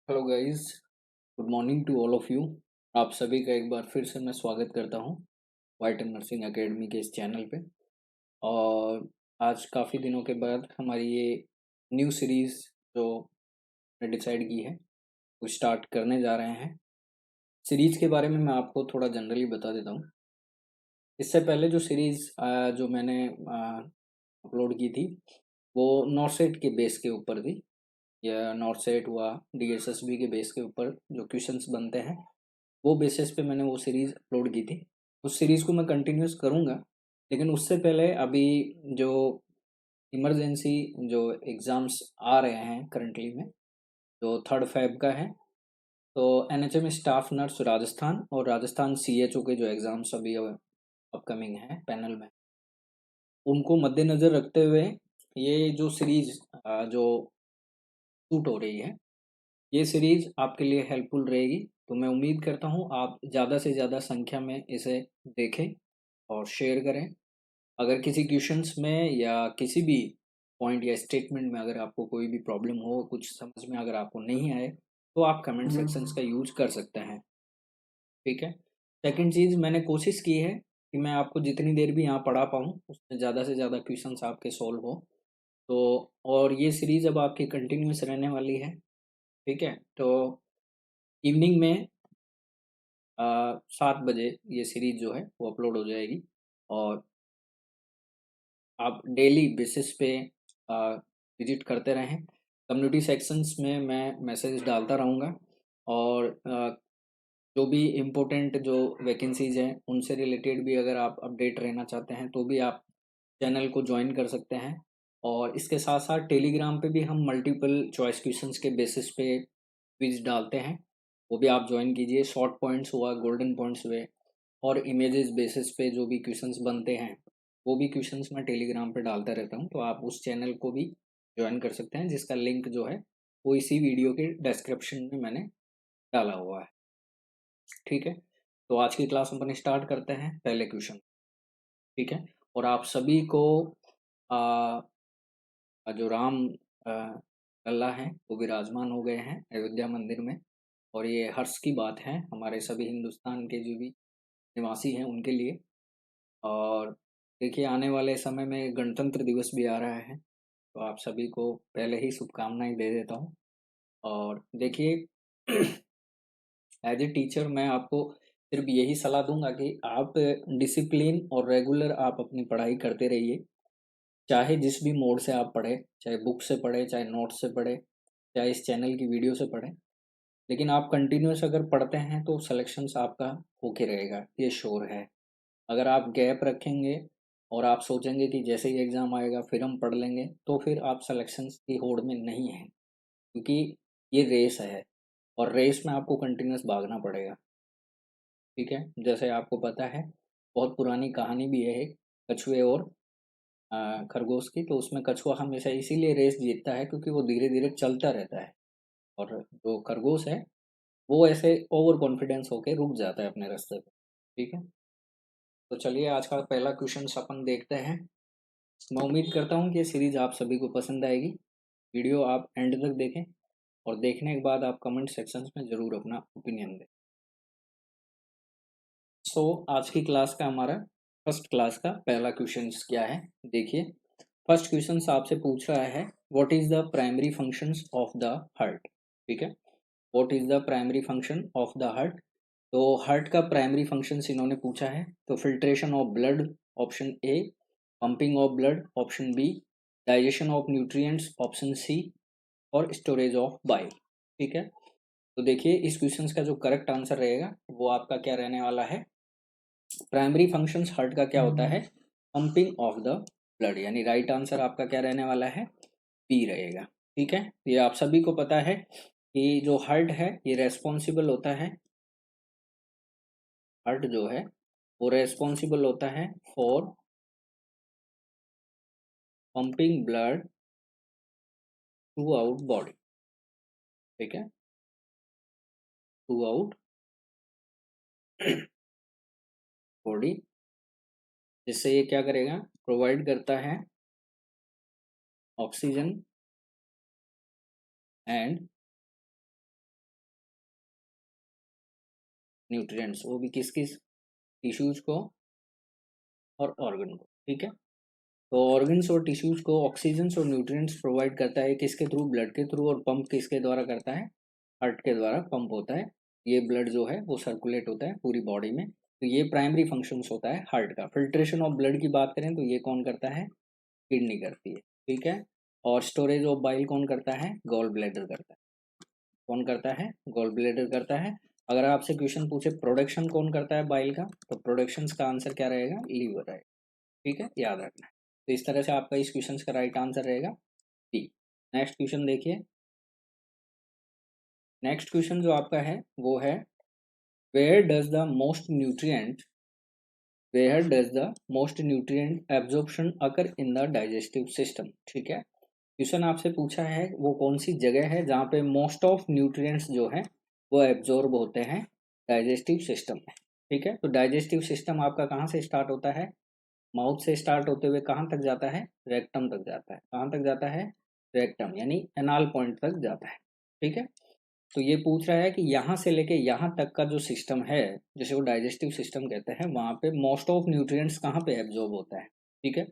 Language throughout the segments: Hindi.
Hello guys, good morning to all of you. आप सभी का एक बार फिर से मैं स्वागत करता हूं वाइटन नर्सिंग एकेडमी के इस चैनल पे। और आज काफ़ी दिनों के बाद हमारी ये न्यू सीरीज़ जो मैंने डिसाइड की है वो स्टार्ट करने जा रहे हैं। सीरीज़ के बारे में मैं आपको थोड़ा जनरली बता देता हूँ। इससे पहले जो सीरीज़ जो मैंने अपलोड की थी वो नॉर्सेट के बेस के ऊपर थी, या नॉर्सेट हुआ, डीएसएसबी के बेस के ऊपर जो क्वेश्चंस बनते हैं वो बेसिस पे मैंने वो सीरीज़ अपलोड की थी। उस सीरीज़ को मैं कंटिन्यूस करूँगा, लेकिन उससे पहले अभी जो इमरजेंसी जो एग्ज़ाम्स आ रहे हैं करंटली में, जो 3 फ़ेब का है, तो एनएचएम स्टाफ नर्स राजस्थान और राजस्थान सीएचओ के जो एग्ज़ाम्स अभी अपकमिंग हैं पैनल में, उनको मद्देनज़र रखते हुए ये जो सीरीज़ जो शूट हो रही है, ये सीरीज़ आपके लिए हेल्पफुल रहेगी। तो मैं उम्मीद करता हूँ आप ज़्यादा से ज़्यादा संख्या में इसे देखें और शेयर करें। अगर किसी क्वेश्चंस में या किसी भी पॉइंट या स्टेटमेंट में अगर आपको कोई भी प्रॉब्लम हो, कुछ समझ में अगर आपको नहीं आए, तो आप कमेंट सेक्शंस का यूज कर सकते हैं। ठीक है। सेकंड चीज़, मैंने कोशिश की है कि मैं आपको जितनी देर भी यहाँ पढ़ा पाऊँ उसमें ज़्यादा से ज़्यादा क्वेश्चंस आपके सॉल्व हो। तो और ये सीरीज़ अब आपकी कंटिन्यूस रहने वाली है। ठीक है। तो इवनिंग में 7 बजे ये सीरीज जो है वो अपलोड हो जाएगी, और आप डेली बेसिस पे विजिट करते रहें। कम्युनिटी सेक्शंस में मैं मैसेज डालता रहूँगा, और जो भी इम्पोर्टेंट जो वैकेंसीज़ हैं उनसे रिलेटेड भी अगर आप अपडेट रहना चाहते हैं तो भी आप चैनल को ज्वाइन कर सकते हैं। और इसके साथ साथ टेलीग्राम पे भी हम मल्टीपल चॉइस क्वेश्चंस के बेसिस पे क्विज डालते हैं, वो भी आप ज्वाइन कीजिए। शॉर्ट पॉइंट्स हुआ, गोल्डन पॉइंट्स हुए, और इमेजेस बेसिस पे जो भी क्वेश्चंस बनते हैं वो भी क्वेश्चंस मैं टेलीग्राम पे डालता रहता हूँ। तो आप उस चैनल को भी ज्वाइन कर सकते हैं, जिसका लिंक जो है वो इसी वीडियो के डिस्क्रिप्शन में मैंने डाला हुआ है। ठीक है। तो आज की क्लास अपन स्टार्ट करते हैं पहले क्वेश्चन। ठीक है। और आप सभी को आ, जो राम आ, लल्ला हैं वो विराजमान हो गए हैं अयोध्या मंदिर में, और ये हर्ष की बात है हमारे सभी हिंदुस्तान के जो भी निवासी हैं उनके लिए। और देखिए, आने वाले समय में गणतंत्र दिवस भी आ रहा है, तो आप सभी को पहले ही शुभकामनाएं दे देता हूँ। और देखिए, एज ए टीचर मैं आपको सिर्फ यही सलाह दूंगा कि आप डिसिप्लिन और रेगुलर आप अपनी पढ़ाई करते रहिए। चाहे जिस भी मोड से आप पढ़े, चाहे बुक से पढ़े, चाहे नोट से पढ़े, चाहे इस चैनल की वीडियो से पढ़े, लेकिन आप कंटिन्यूस अगर पढ़ते हैं तो सिलेक्शंस आपका होके रहेगा, ये श्योर है। अगर आप गैप रखेंगे और आप सोचेंगे कि जैसे ही एग्ज़ाम आएगा फिर हम पढ़ लेंगे, तो फिर आप सिलेक्शंस की होड़ में नहीं हैं, क्योंकि ये रेस है, और रेस में आपको कंटिन्यूस भागना पड़ेगा। ठीक है। जैसे आपको पता है, बहुत पुरानी कहानी भी है एक, कछुए और खरगोश की। तो उसमें कछुआ हमेशा इसीलिए रेस जीतता है क्योंकि वो धीरे धीरे चलता रहता है, और जो खरगोश है वो ऐसे ओवर कॉन्फिडेंस होके रुक जाता है अपने रास्ते पे। ठीक है। तो चलिए, आज का पहला क्वेश्चन अपन देखते हैं। मैं उम्मीद करता हूँ कि ये सीरीज आप सभी को पसंद आएगी। वीडियो आप एंड तक देखें, और देखने के बाद आप कमेंट सेक्शंस में ज़रूर अपना ओपिनियन दें। सो आज की क्लास का हमारा फर्स्ट क्लास का पहला क्वेश्चन क्या है, देखिए। फर्स्ट क्वेश्चन आपसे पूछ रहा है, what is the primary functions of the heart. ठीक है। What is the primary function of the heart. तो हार्ट का प्राइमरी फंक्शंस इन्होंने पूछा है। तो filtration of blood, option A. Pumping of blood, option B. Digestion of nutrients, option C. और स्टोरेज ऑफ बाइल। ठीक है। तो देखिए, इस क्वेश्चन का जो करेक्ट आंसर रहेगा वो आपका क्या रहने वाला है। प्राइमरी फंक्शंस हार्ट का क्या होता है, पंपिंग ऑफ द ब्लड, यानी राइट आंसर आपका क्या रहने वाला है, बी रहेगा। ठीक है। ये आप सभी को पता है कि जो हार्ट है ये रेस्पॉन्सिबल होता है, हार्ट जो है वो रेस्पॉन्सिबल होता है for pumping blood through out body. ठीक है, थ्रू आउट बॉडी, जिससे ये क्या करेगा, प्रोवाइड करता है ऑक्सीजन एंड न्यूट्रिएंट्स, वो भी किस किस, टिश्यूज को और ऑर्गन को, ठीक है। तो ऑर्गन्स और टिश्यूज को ऑक्सीजन और न्यूट्रिएंट्स प्रोवाइड करता है किसके थ्रू, ब्लड के थ्रू, और पंप किसके द्वारा करता है, हार्ट के द्वारा पंप होता है। ये ब्लड जो है वो सर्कुलेट होता है पूरी बॉडी में। तो ये प्राइमरी फंक्शंस होता है हार्ट का। फिल्ट्रेशन ऑफ ब्लड की बात करें तो ये कौन करता है, किडनी करती है, ठीक है। और स्टोरेज ऑफ बाइल कौन करता है, गॉल ब्लैडर करता है। कौन करता है, गॉल ब्लैडर करता है। अगर आपसे क्वेश्चन पूछे प्रोडक्शन कौन करता है बाइल का, तो प्रोडक्शन का आंसर क्या रहेगा, लीवर रहेगा, ठीक है, याद रखना है। तो इस तरह से आपका इस क्वेश्चन का राइट आंसर रहेगा डी। नेक्स्ट क्वेश्चन देखिए। नेक्स्ट क्वेश्चन जो आपका है वो है, where does the most nutrient where does the most nutrient absorption occur in the digestive system, ठीक है। क्वेश्चन आपसे पूछा है वो कौन सी जगह है जहाँ पे मोस्ट ऑफ न्यूट्रिएंट्स जो है वो एब्जॉर्ब होते हैं डाइजेस्टिव सिस्टम में, ठीक है। तो डाइजेस्टिव सिस्टम आपका कहाँ से स्टार्ट होता है, माउथ से स्टार्ट होते हुए कहाँ तक जाता है, रेक्टम तक जाता है। कहाँ तक जाता है, रेक्टम, यानी एनाल पॉइंट तक जाता है, ठीक है। तो ये पूछ रहा है कि यहाँ से लेके यहाँ तक का जो सिस्टम है, जिसे वो डाइजेस्टिव सिस्टम कहते हैं, वहाँ पे मोस्ट ऑफ न्यूट्रिएंट्स कहाँ पे एब्जॉर्ब होता है, ठीक है।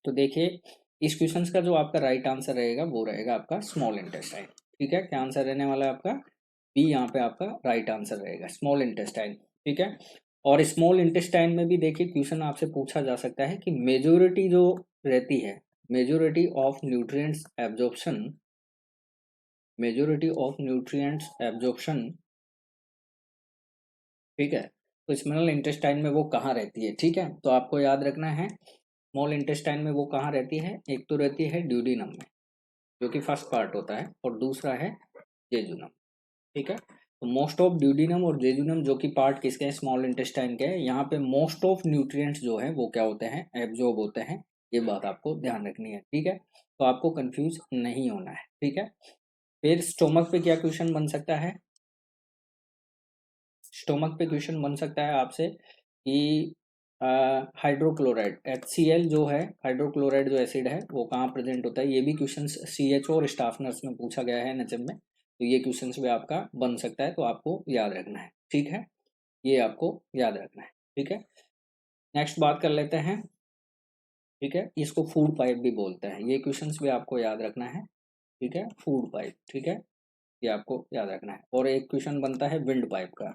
तो देखिए इस क्वेश्चन का जो आपका राइट आंसर रहेगा वो रहेगा आपका स्मॉल इंटेस्टाइन, ठीक है। क्या आंसर रहने वाला है आपका, बी यहाँ पे आपका राइट आंसर रहेगा, स्मॉल इंटेस्टाइन, ठीक है। और स्मॉल इंटेस्टाइन में भी देखिए क्वेश्चन आपसे पूछा जा सकता है कि मेजोरिटी जो रहती है, majority of nutrients absorption, majority of nutrients absorption, ठीक है। तो स्मॉल इंटेस्टाइन में वो कहाँ रहती है, ठीक है। तो आपको याद रखना है स्मॉल इंटेस्टाइन में वो कहाँ रहती है, एक तो रहती है ड्यूडिनम में, जो कि फर्स्ट पार्ट होता है, और दूसरा है जेजुनम, ठीक है। तो मोस्ट ऑफ ड्यूडिनम और जेजुनम जो कि पार्ट किसके हैं, स्मॉल इंटेस्टाइन के हैं, यहाँ पे मोस्ट ऑफ न्यूट्रिएंट्स जो है वो क्या होते हैं, एब्जॉर्ब होते हैं। ये बात आपको ध्यान रखनी है, ठीक है। तो आपको कंफ्यूज नहीं होना है, ठीक है। फिर स्टोमक पे क्या क्वेश्चन बन सकता है, स्टोमक पे क्वेश्चन बन सकता है आपसे कि हाइड्रोक्लोराइड HCl जो है, हाइड्रोक्लोराइड जो एसिड है वो कहाँ प्रेजेंट होता है। ये भी क्वेश्चन CHO और स्टाफ नर्स में पूछा गया है NHM में। तो ये क्वेश्चन भी आपका बन सकता है, तो आपको याद रखना है, ठीक है। ये आपको याद रखना है, ठीक है। नेक्स्ट बात कर लेते हैं, ठीक है। इसको फूड पाइप भी बोलते हैं, ये क्वेश्चन भी आपको याद रखना है, ठीक है। फूड पाइप, ठीक है, ये आपको याद रखना है। और एक क्वेश्चन बनता है विंड पाइप का।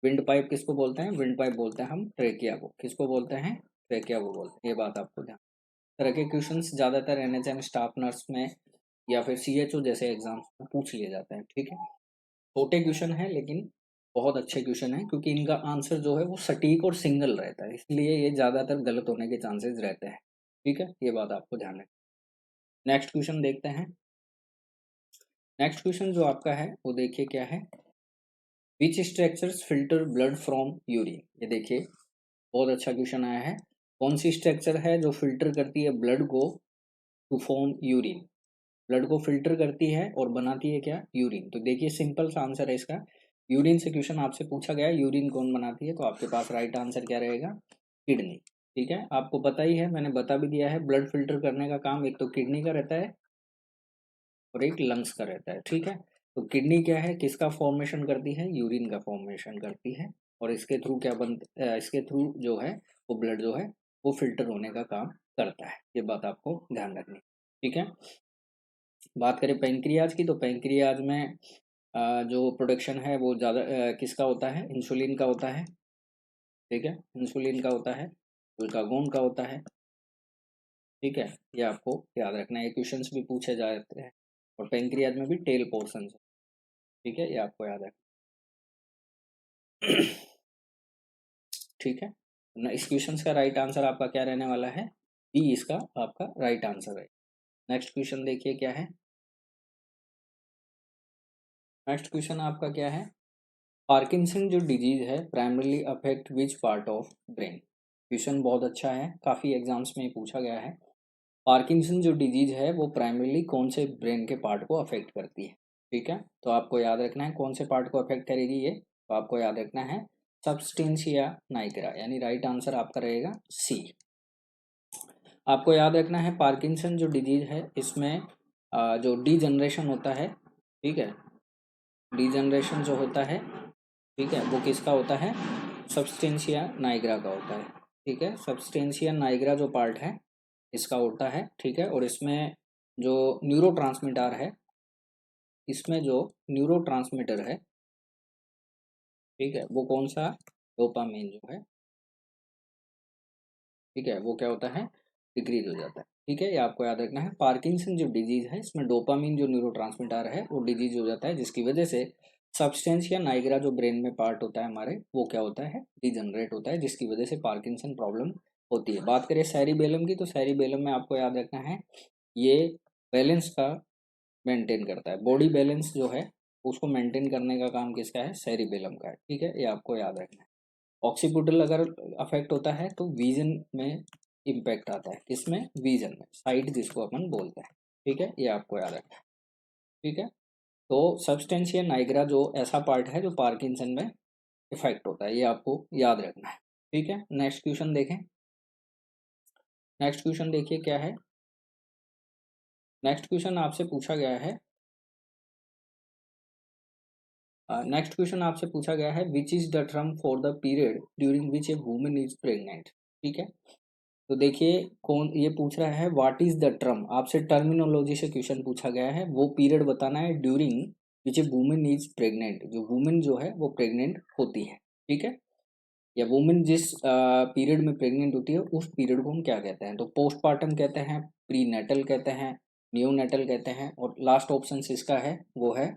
विंड पाइप किसको बोलते हैं, विंड पाइप बोलते हैं हम ट्रेकिया को, किसको बोलते हैं, ट्रेकिया को बोलते हैं। ये बात आपको ध्यान, तरह के क्वेश्चंस ज़्यादातर NHM स्टाफ नर्स में या फिर CHO जैसे एग्जाम में पूछ लिए जाते हैं, ठीक है। छोटे क्वेश्चन है लेकिन बहुत अच्छे क्वेश्चन है, क्योंकि इनका आंसर जो है वो सटीक और सिंगल रहता है, इसलिए ये ज़्यादातर गलत होने के चांसेस रहते हैं, ठीक है। ये बात आपको ध्यान रखना। नेक्स्ट क्वेश्चन देखते हैं। नेक्स्ट क्वेश्चन जो आपका है वो देखिए क्या है, which structures filter blood from urine. ये देखिए बहुत अच्छा क्वेश्चन आया है, कौन सी स्ट्रक्चर है जो फिल्टर करती है ब्लड को टू फॉर्म यूरिन, ब्लड को फिल्टर करती है और बनाती है क्या, यूरिन। तो देखिए सिंपल सा आंसर है इसका, यूरिन से क्वेश्चन आपसे पूछा गया यूरिन कौन बनाती है, तो आपके पास राइट आंसर क्या रहेगा, किडनी, ठीक है। आपको पता ही है, मैंने बता भी दिया है, ब्लड फिल्टर करने का काम एक तो किडनी का रहता है और एक लंग्स का रहता है, ठीक है। तो किडनी क्या है, किसका फॉर्मेशन करती है, यूरिन का फॉर्मेशन करती है, और इसके थ्रू क्या इसके थ्रू जो है वो ब्लड जो है वो फिल्टर होने का काम करता है। ये बात आपको ध्यान रखनी, ठीक है। बात करें पेंक्रियाज की, तो पेंक्रियाज में जो प्रोडक्शन है वो ज़्यादा किसका होता है, इंसुलिन का होता है, ठीक है, इंसुलिन का होता है, ग्लूकागोन का होता है, ठीक है। ये आपको याद रखना है, ये क्वेश्चंस भी पूछे जाते हैं। और पेंक्रियाज में भी टेल पोर्शन, ठीक है, ये आपको याद रखना। ठीक है ना, इस क्वेश्चन का राइट आंसर आपका क्या रहने वाला है, बी इसका आपका राइट आंसर है। नेक्स्ट क्वेश्चन देखिए क्या है, नेक्स्ट क्वेश्चन आपका क्या है, पार्किंसन जो डिजीज है primarily affect which part of brain. Question बहुत अच्छा है, काफ़ी एग्जाम्स में पूछा गया है। पार्किंसन जो डिजीज है वो प्राइमरली कौन से ब्रेन के पार्ट को अफेक्ट करती है, ठीक है। तो आपको याद रखना है कौन से पार्ट को अफेक्ट करेगी ये, तो आपको याद रखना है सबस्टेंशिया नाइग्रा, यानी राइट आंसर आपका रहेगा सी। आपको याद रखना है पार्किंसन जो डिजीज है इसमें जो डी जनरेशन होता है, ठीक है, डी जनरेशन जो होता है ठीक है, वो किसका होता है, सब्सटेंशिया नाइग्रा का होता है। ठीक है, सब्सटेंशिया नाइग्रा जो पार्ट है इसका होता है। ठीक है, और इसमें जो न्यूरोट्रांसमीटर है, इसमें जो न्यूरोट्रांसमीटर है, ठीक है, वो कौन सा, डोपामिन जो है, ठीक है, वो क्या होता है, डिक्रीज हो जाता है। ठीक है, ये आपको याद रखना है। पार्किंसन जो डिजीज है इसमें डोपामिन जो न्यूरोट्रांसमीटर है वो डिजीज हो जाता है, जिसकी वजह से सब्सटेंशिया नाइग्रा जो ब्रेन में पार्ट होता है हमारे, वो क्या होता है, डिजनरेट होता है, जिसकी वजह से पार्किंसन प्रॉब्लम होती है। बात करें सेरिबेलम की, तो सेरिबेलम में आपको याद रखना है, ये बैलेंस का मेंटेन करता है, बॉडी बैलेंस जो है उसको मेंटेन करने का काम किसका है, सेरिबेलम का है। ठीक है, ये आपको याद रखना है। ऑक्सीपिटल अगर अफेक्ट होता है तो विजन में इम्पैक्ट आता है, किसमें, विजन में, साइट जिसको अपन बोलते हैं। ठीक है, ये आपको याद रखना है। ठीक है, तो सब्सटेंशिया नाइग्रा जो ऐसा पार्ट है जो पार्किंसन में इफेक्ट होता है, ये आपको याद रखना है। ठीक है, नेक्स्ट क्वेश्चन देखें। नेक्स्ट क्वेश्चन देखिए क्या है। नेक्स्ट क्वेश्चन आपसे पूछा गया है, नेक्स्ट क्वेश्चन आपसे पूछा गया है, which is the term for the period during which a woman is pregnant. ठीक है, तो देखिए कौन ये पूछ रहा है, व्हाट इज द टर्म, आपसे टर्मिनोलॉजी से क्वेश्चन पूछा गया है, वो पीरियड बताना है during which a woman is pregnant, जो वुमन जो है वो प्रेग्नेंट होती है। ठीक है, या वुमन जिस पीरियड में प्रेग्नेंट होती है उस पीरियड को हम क्या कहते हैं, तो पोस्टपार्टम कहते हैं, प्री नेटल कहते हैं, न्यूनेटल कहते हैं, और लास्ट ऑप्शन इसका है वो है,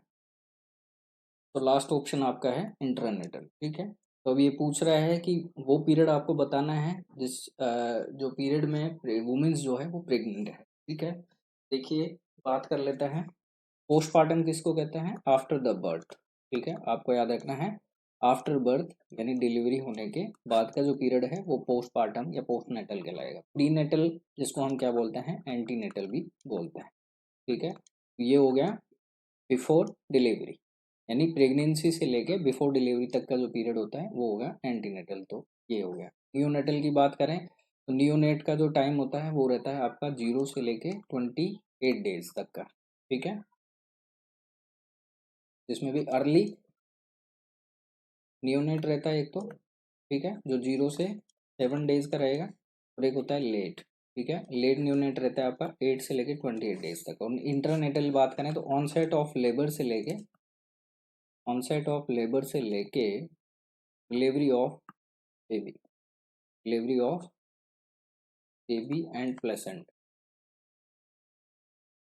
तो लास्ट ऑप्शन आपका है इंटरनेटल। ठीक है, तो अब ये पूछ रहा है कि वो पीरियड आपको बताना है जिस जो पीरियड में वुमेन्स जो है वो प्रेग्नेंट है। ठीक है, देखिए बात कर लेते हैं, पोस्टपार्टम किसको कहते हैं, आफ्टर द बर्थ। ठीक है, आपको याद रखना है, आफ्टर बर्थ यानी डिलीवरी होने के बाद का जो पीरियड है वो पोस्टपार्टम या पोस्टनेटल कहलाएगा। प्रीनेटल जिसको हम क्या बोलते हैं, एंटीनेटल भी बोलते हैं। ठीक है, ये हो गया बिफोर डिलीवरी, यानी प्रेगनेंसी से लेके बिफोर डिलीवरी तक का जो पीरियड होता है वो होगा एंटीनेटल। तो ये हो गया। नियोनेटल की बात करें तो नियोनेट का जो टाइम होता है वो रहता है आपका 0 से लेके 28 डेज तक का। ठीक है, जिसमें भी अर्ली नियोनेट रहता है एक तो, ठीक है, जो 0 से 7 डेज का रहेगा, और एक होता है लेट। ठीक है, लेट नियोनेट रहता है आपका 8 से लेके 28 डेज तक। और इंटरनेटल बात करें तो ऑनसेट ऑफ लेबर से लेके, ऑनसेट ऑफ लेबर से लेके delivery of baby, delivery of baby and placenta.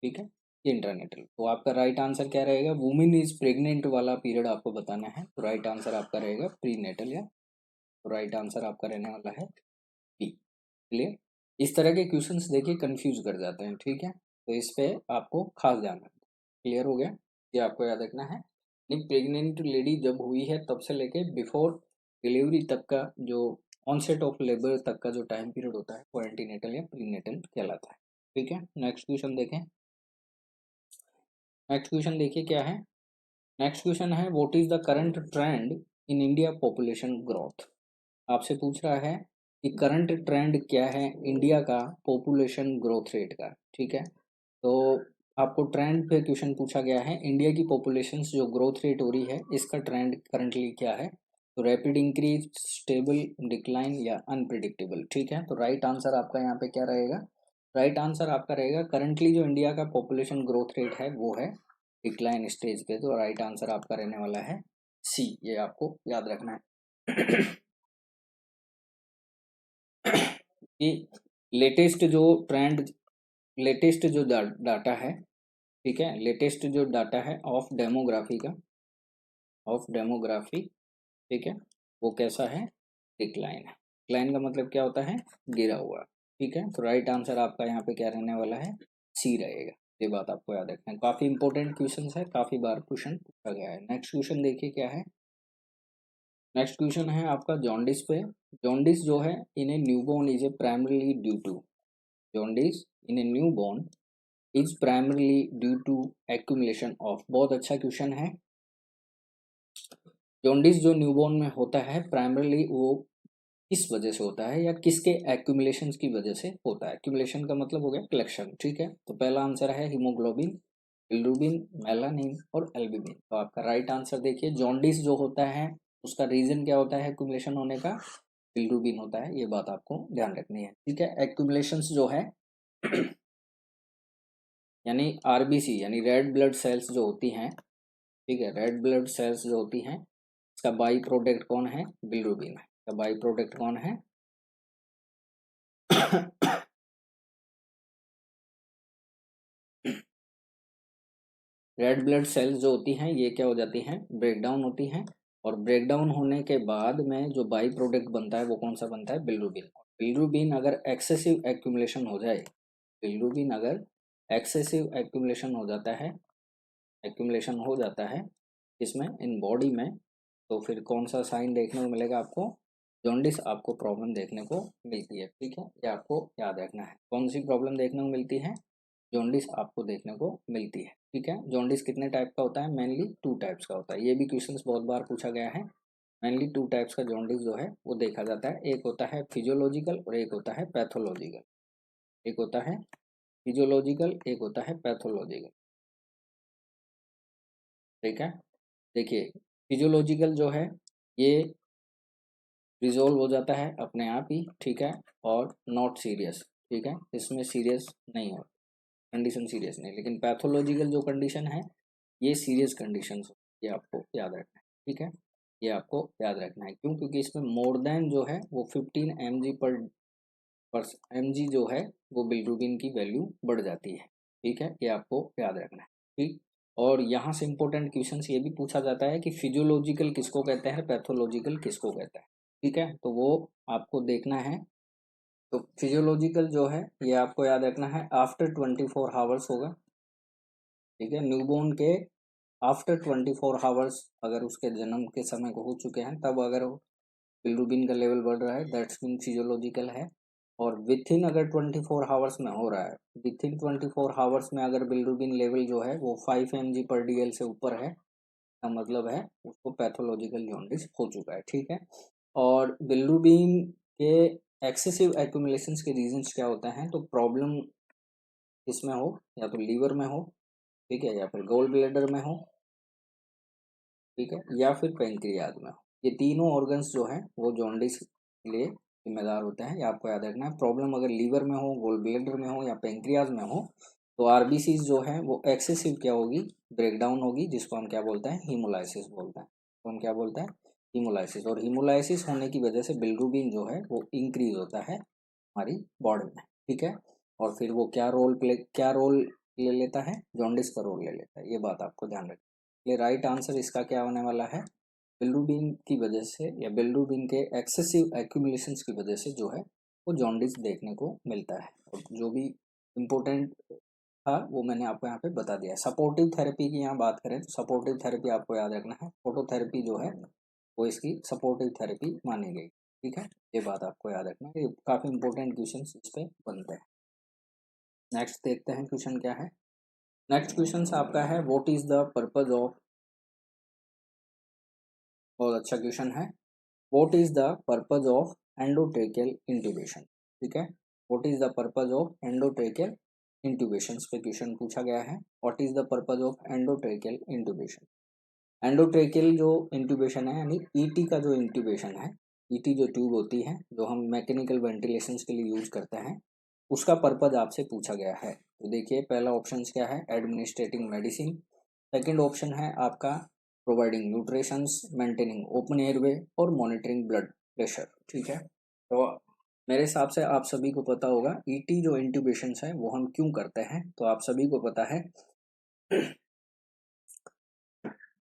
ठीक है, इंटरनेटल। तो आपका राइट आंसर क्या रहेगा, वुमेन इज प्रेग्नेंट वाला पीरियड आपको बताना है, तो राइट आंसर आपका रहेगा प्री नेटल, या तो राइट आंसर आपका रहने वाला है बी। क्लियर, इस तरह के क्वेश्चंस देखिए कंफ्यूज कर जाते हैं। ठीक है, तो इस पे आपको खास ध्यान रखना। क्लियर हो गया, ये आपको याद रखना है। नहीं, प्रेग्नेंट लेडी जब हुई है तब से लेके बिफोर डिलीवरी तक का जो ऑनसेट ऑफ लेबर तक का जो टाइम पीरियड होता है वो एंटीनेटल या प्रीनेटल कहलाता है। ठीक है, नेक्स्ट क्वेश्चन देखें। नेक्स्ट क्वेश्चन देखिए क्या है। नेक्स्ट क्वेश्चन है, what is the current trend in India population growth. आपसे पूछ रहा है कि करंट ट्रेंड क्या है इंडिया का पॉपुलेशन ग्रोथ रेट का। ठीक है, तो आपको ट्रेंड पे क्वेश्चन पूछा गया है, इंडिया की पॉपुलेशन जो ग्रोथ रेट हो रही है इसका ट्रेंड करंटली क्या है, तो रैपिड इंक्रीज, स्टेबल, डिक्लाइन या अनप्रिडिक्टेबल। ठीक है, तो राइट आंसर आपका यहाँ पे क्या रहेगा, राइट आंसर आपका रहेगा करंटली जो इंडिया का पॉपुलेशन ग्रोथ रेट है वो है डिक्लाइन स्टेज पे, तो राइट आंसर आपका रहने वाला है सी, ये आपको याद रखना है। कि लेटेस्ट जो ट्रेंड, लेटेस्ट जो डाटा है, ठीक है, लेटेस्ट जो डाटा है ऑफ डेमोग्राफी का, ऑफ डेमोग्राफी, ठीक है, वो कैसा है, डिक्लाइन है। डिक्लाइन का मतलब क्या होता है, गिरा हुआ। ठीक है, तो राइट आंसर आपका यहाँ पे क्या रहने वाला है, सी रहेगा। ये बात आपको याद रखना है, काफी इंपॉर्टेंट क्वेश्चन है, काफी बार क्वेश्चन पूछा गया है। नेक्स्ट क्वेश्चन देखिए क्या है। नेक्स्ट क्वेश्चन है आपका जॉन्डिस पे। जॉन्डिस जो है in a newborn is a primarily due to, jaundice in a newborn is primarily due to accumulation of, बहुत अच्छा क्वेश्चन है। जॉन्डिस जो न्यूबॉर्न में होता है प्राइमरीली वो किस वजह से होता है या किसके एक्यूमुलेशन की वजह से होता है, एक्यूमुलेशन का मतलब हो गया कलेक्शन। ठीक है, तो पहला आंसर है हीमोग्लोबिन, बिलिरुबिन, मेलानिन और एल्बुमिन। तो आपका राइट आंसर देखिए, जॉन्डिस जो होता है उसका रीज़न क्या होता है एक्यूमुलेशन होने का? बिलिरुबिन होता है, ये बात आपको ध्यान रखनी है, ठीक है। एक्यूमुलेशंस जो है यानी आरबीसी यानी रेड ब्लड सेल्स जो होती हैं, ठीक है, रेड ब्लड सेल्स जो होती हैं, इसका बाई प्रोडक्ट कौन है? बिलिरुबिन है। इसका बाई प्रोडक्ट कौन है? रेड ब्लड सेल्स जो होती हैं ये क्या हो जाती हैं? ब्रेक डाउन होती हैं, और ब्रेक डाउन होने के बाद में जो बाई प्रोडक्ट बनता है वो कौन सा बनता है? बिलिरुबिन। बिलिरुबिन अगर एक्सेसिव एक्यूमुलेशन हो जाए, बिलिरुबिन अगर एक्सेसिव एक्यूमुलेशन हो जाता है, एक्यूमुलेशन हो जाता है इसमें इन बॉडी में, तो फिर कौन सा साइन देखने को मिलेगा आपको? जॉन्डिस आपको प्रॉब्लम देखने को मिलती है, ठीक है, ये आपको याद रखना है। कौन सी प्रॉब्लम देखने को मिलती है? जॉन्डिस आपको देखने को मिलती है, ठीक है। जॉन्डिस कितने टाइप का होता है? मेनली 2 टाइप्स का होता है, ये भी क्वेश्चंस बहुत बार पूछा गया है। मेनली 2 टाइप्स का जॉन्डिस जो है वो देखा जाता है, एक होता है फिजियोलॉजिकल और एक होता है पैथोलॉजिकल। एक होता है फिजियोलॉजिकल, एक होता है पैथोलॉजिकल, ठीक है। देखिए फिजियोलॉजिकल जो है ये रिजोल्व हो जाता है अपने आप ही, ठीक है, और नॉट सीरियस, ठीक है, इसमें सीरियस नहीं हो, कंडीशन सीरियस नहीं। लेकिन पैथोलॉजिकल जो कंडीशन है ये सीरियस कंडीशन, ये आपको याद रखना है, ठीक है, ये आपको याद रखना है। क्यों? क्योंकि इसमें मोर देन जो है वो 15 mg पर mg जो है वो बिलिरुबिन की वैल्यू बढ़ जाती है, ठीक है, ये आपको याद रखना है, ठीक। और यहाँ से इंपॉर्टेंट क्वेश्चन ये भी पूछा जाता है कि फिजियोलॉजिकल किसको कहते हैं, पैथोलॉजिकल किसको कहते हैं, ठीक है, तो वो आपको देखना है। तो फिजियोलॉजिकल जो है ये आपको याद रखना है आफ्टर 24 आवर्स होगा, ठीक है, न्यूबॉर्न के आफ्टर 24 आवर्स, अगर उसके जन्म के समय को हो चुके हैं तब अगर बिलिरुबिन का लेवल बढ़ रहा है दैट्स मीन फिजियोलॉजिकल है। और विथ इन अगर 24 आवर्स में हो रहा है, विथ इन 24 आवर्स में अगर बिलिरुबिन लेवल जो है वो 5 mg/dl से ऊपर है, का मतलब है उसको पैथोलॉजिकल जॉन्डिस हो चुका है, ठीक है। और बिलिरुबिन के एक्सेसिव एक्यूमुलेशंस के रीजंस क्या होता है? तो प्रॉब्लम इसमें हो, या तो लीवर में हो, ठीक है, या फिर गोल ब्लैडर में हो, ठीक है, या फिर पेंक्रियाज में हो। ये तीनों ऑर्गन्स जो है वो जॉन्डिस के लिए जिम्मेदार होते हैं, ये आपको याद रखना है। प्रॉब्लम अगर लीवर में हो, गोल ब्लैडर में हो या पेंक्रियाज में हो, तो आरबीसी जो है वो एक्सेसिव क्या होगी? ब्रेकडाउन होगी, जिसको हम क्या बोलते हैं? हीमोलाइसिस बोलते हैं। तो हम क्या बोलते हैं? हीमोलाइसिस। और हीमोलाइसिस होने की वजह से बिलिरुबिन जो है वो इंक्रीज होता है हमारी बॉडी में, ठीक है। और फिर वो क्या रोल ले लेता है? जॉन्डिस का रोल ले लेता है, ये बात आपको ध्यान रखना। ये राइट आंसर इसका क्या होने वाला है? बिलिरुबिन की वजह से या बिलिरुबिन के एक्सेसिव एक्यूमुलेशंस की वजह से जो है वो जॉन्डिस देखने को मिलता है। और जो भी इम्पोर्टेंट था वो मैंने आपको यहाँ पे बता दिया। सपोर्टिव थेरेपी की यहाँ बात करें तो सपोर्टिव थेरेपी आपको याद रखना है, फोटोथेरेपी जो है वो इसकी सपोर्टिव थेरेपी मानी गई, ठीक है, ये बात आपको याद रखना है। ये काफ़ी इंपॉर्टेंट क्वेश्चन इस पे बनते हैं। नेक्स्ट देखते हैं क्वेश्चन क्या है। नेक्स्ट क्वेश्चन आपका है what is the purpose of, बहुत अच्छा क्वेश्चन है, what is the purpose of endotracheal intubation, ठीक है, what is the purpose of endotracheal intubation पे क्वेश्चन पूछा गया है। What is the purpose of endotracheal intubation? Endotracheal जो इंट्यूबेशन है यानी ईटी का जो इंट्यूबेशन है, ईटी जो ट्यूब होती है जो हम मैकेनिकल वेंटिलेशन के लिए यूज करते हैं, उसका पर्पज आपसे पूछा गया है। तो देखिए पहला ऑप्शन क्या है? Administrating medicine. सेकंड ऑप्शन है आपका providing nutritions, maintaining open airway और मॉनिटरिंग ब्लड प्रेशर, ठीक है। तो मेरे हिसाब से आप सभी को पता होगा ईटी जो इंट्यूबेशन है वो हम क्यों करते हैं, तो आप सभी को पता है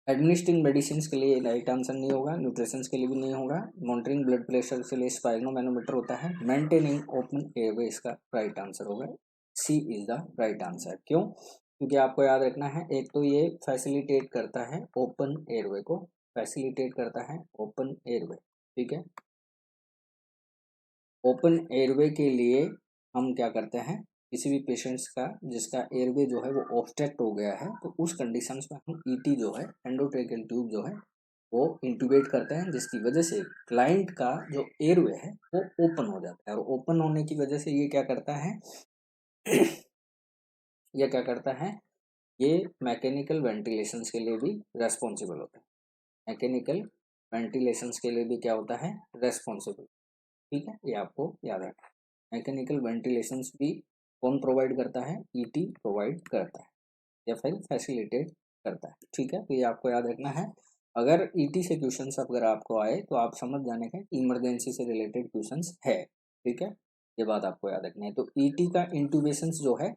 एडमिनिस्ट्रिंग मेडिसिन के लिए राइट आंसर नहीं होगा, न्यूट्रिशन के लिए भी नहीं होगा, मॉनिटरिंग ब्लड प्रेशर के लिए स्पाइरोनोमैनोमीटर होता है, मेंटेनिंग ओपन एयरवे इसका राइट आंसर होगा। सी इज द राइट आंसर। क्यों? क्योंकि आपको याद रखना है एक तो ये फैसिलिटेट करता है ओपन एयरवे को, फैसिलिटेट करता है ओपन एयरवे, ठीक है। ओपन एयरवे के लिए हम क्या करते हैं? किसी भी पेशेंट्स का जिसका एयरवे जो है वो ऑब्स्ट्रक्ट हो गया है तो उस कंडीशंस में हम ईटी जो है एंडोट्रेकियल ट्यूब जो है वो इंट्यूबेट करते हैं, जिसकी वजह से क्लाइंट का जो एयरवे है वो ओपन हो जाता है। और ओपन होने की वजह से ये क्या करता है ये क्या करता है? ये मैकेनिकल वेंटिलेशन के लिए भी रेस्पॉन्सिबल होता है, मैकेनिकल वेंटिलेशंस के लिए भी क्या होता है, रेस्पॉन्सिबल। ठीक है, ये आपको याद रखना है। मैकेनिकल वेंटिलेशंस भी कौन प्रोवाइड करता है, ईटी प्रोवाइड करता है या फिर फैसिलिटेट करता है। ठीक है, तो ये आपको याद रखना है। अगर ईटी से क्वेश्चंस अगर आपको आए तो आप समझ जाने का इमरजेंसी से रिलेटेड क्वेश्चंस है। ठीक है, ये बात आपको याद रखनी है। तो ईटी का इंट्यूबेशंस जो है,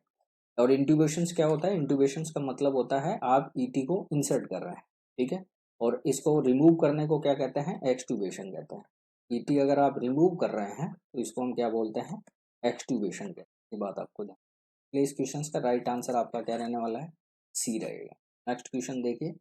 और इंट्यूबेशंस क्या होता है, इंट्यूबेशंस का मतलब होता है आप ईटी को इंसर्ट कर रहे हैं। ठीक है, और इसको रिमूव करने को क्या कहते हैं, एक्सट्यूबेशन कहते हैं। ईटी अगर आप रिमूव कर रहे हैं तो इसको हम क्या बोलते हैं, एक्सट्यूबेशन कहते हैं। ये बात आपको ध्यान। इस क्वेश्चन का राइट आंसर आपका क्या रहने वाला है, सी रहेगा। नेक्स्ट क्वेश्चन देखिए।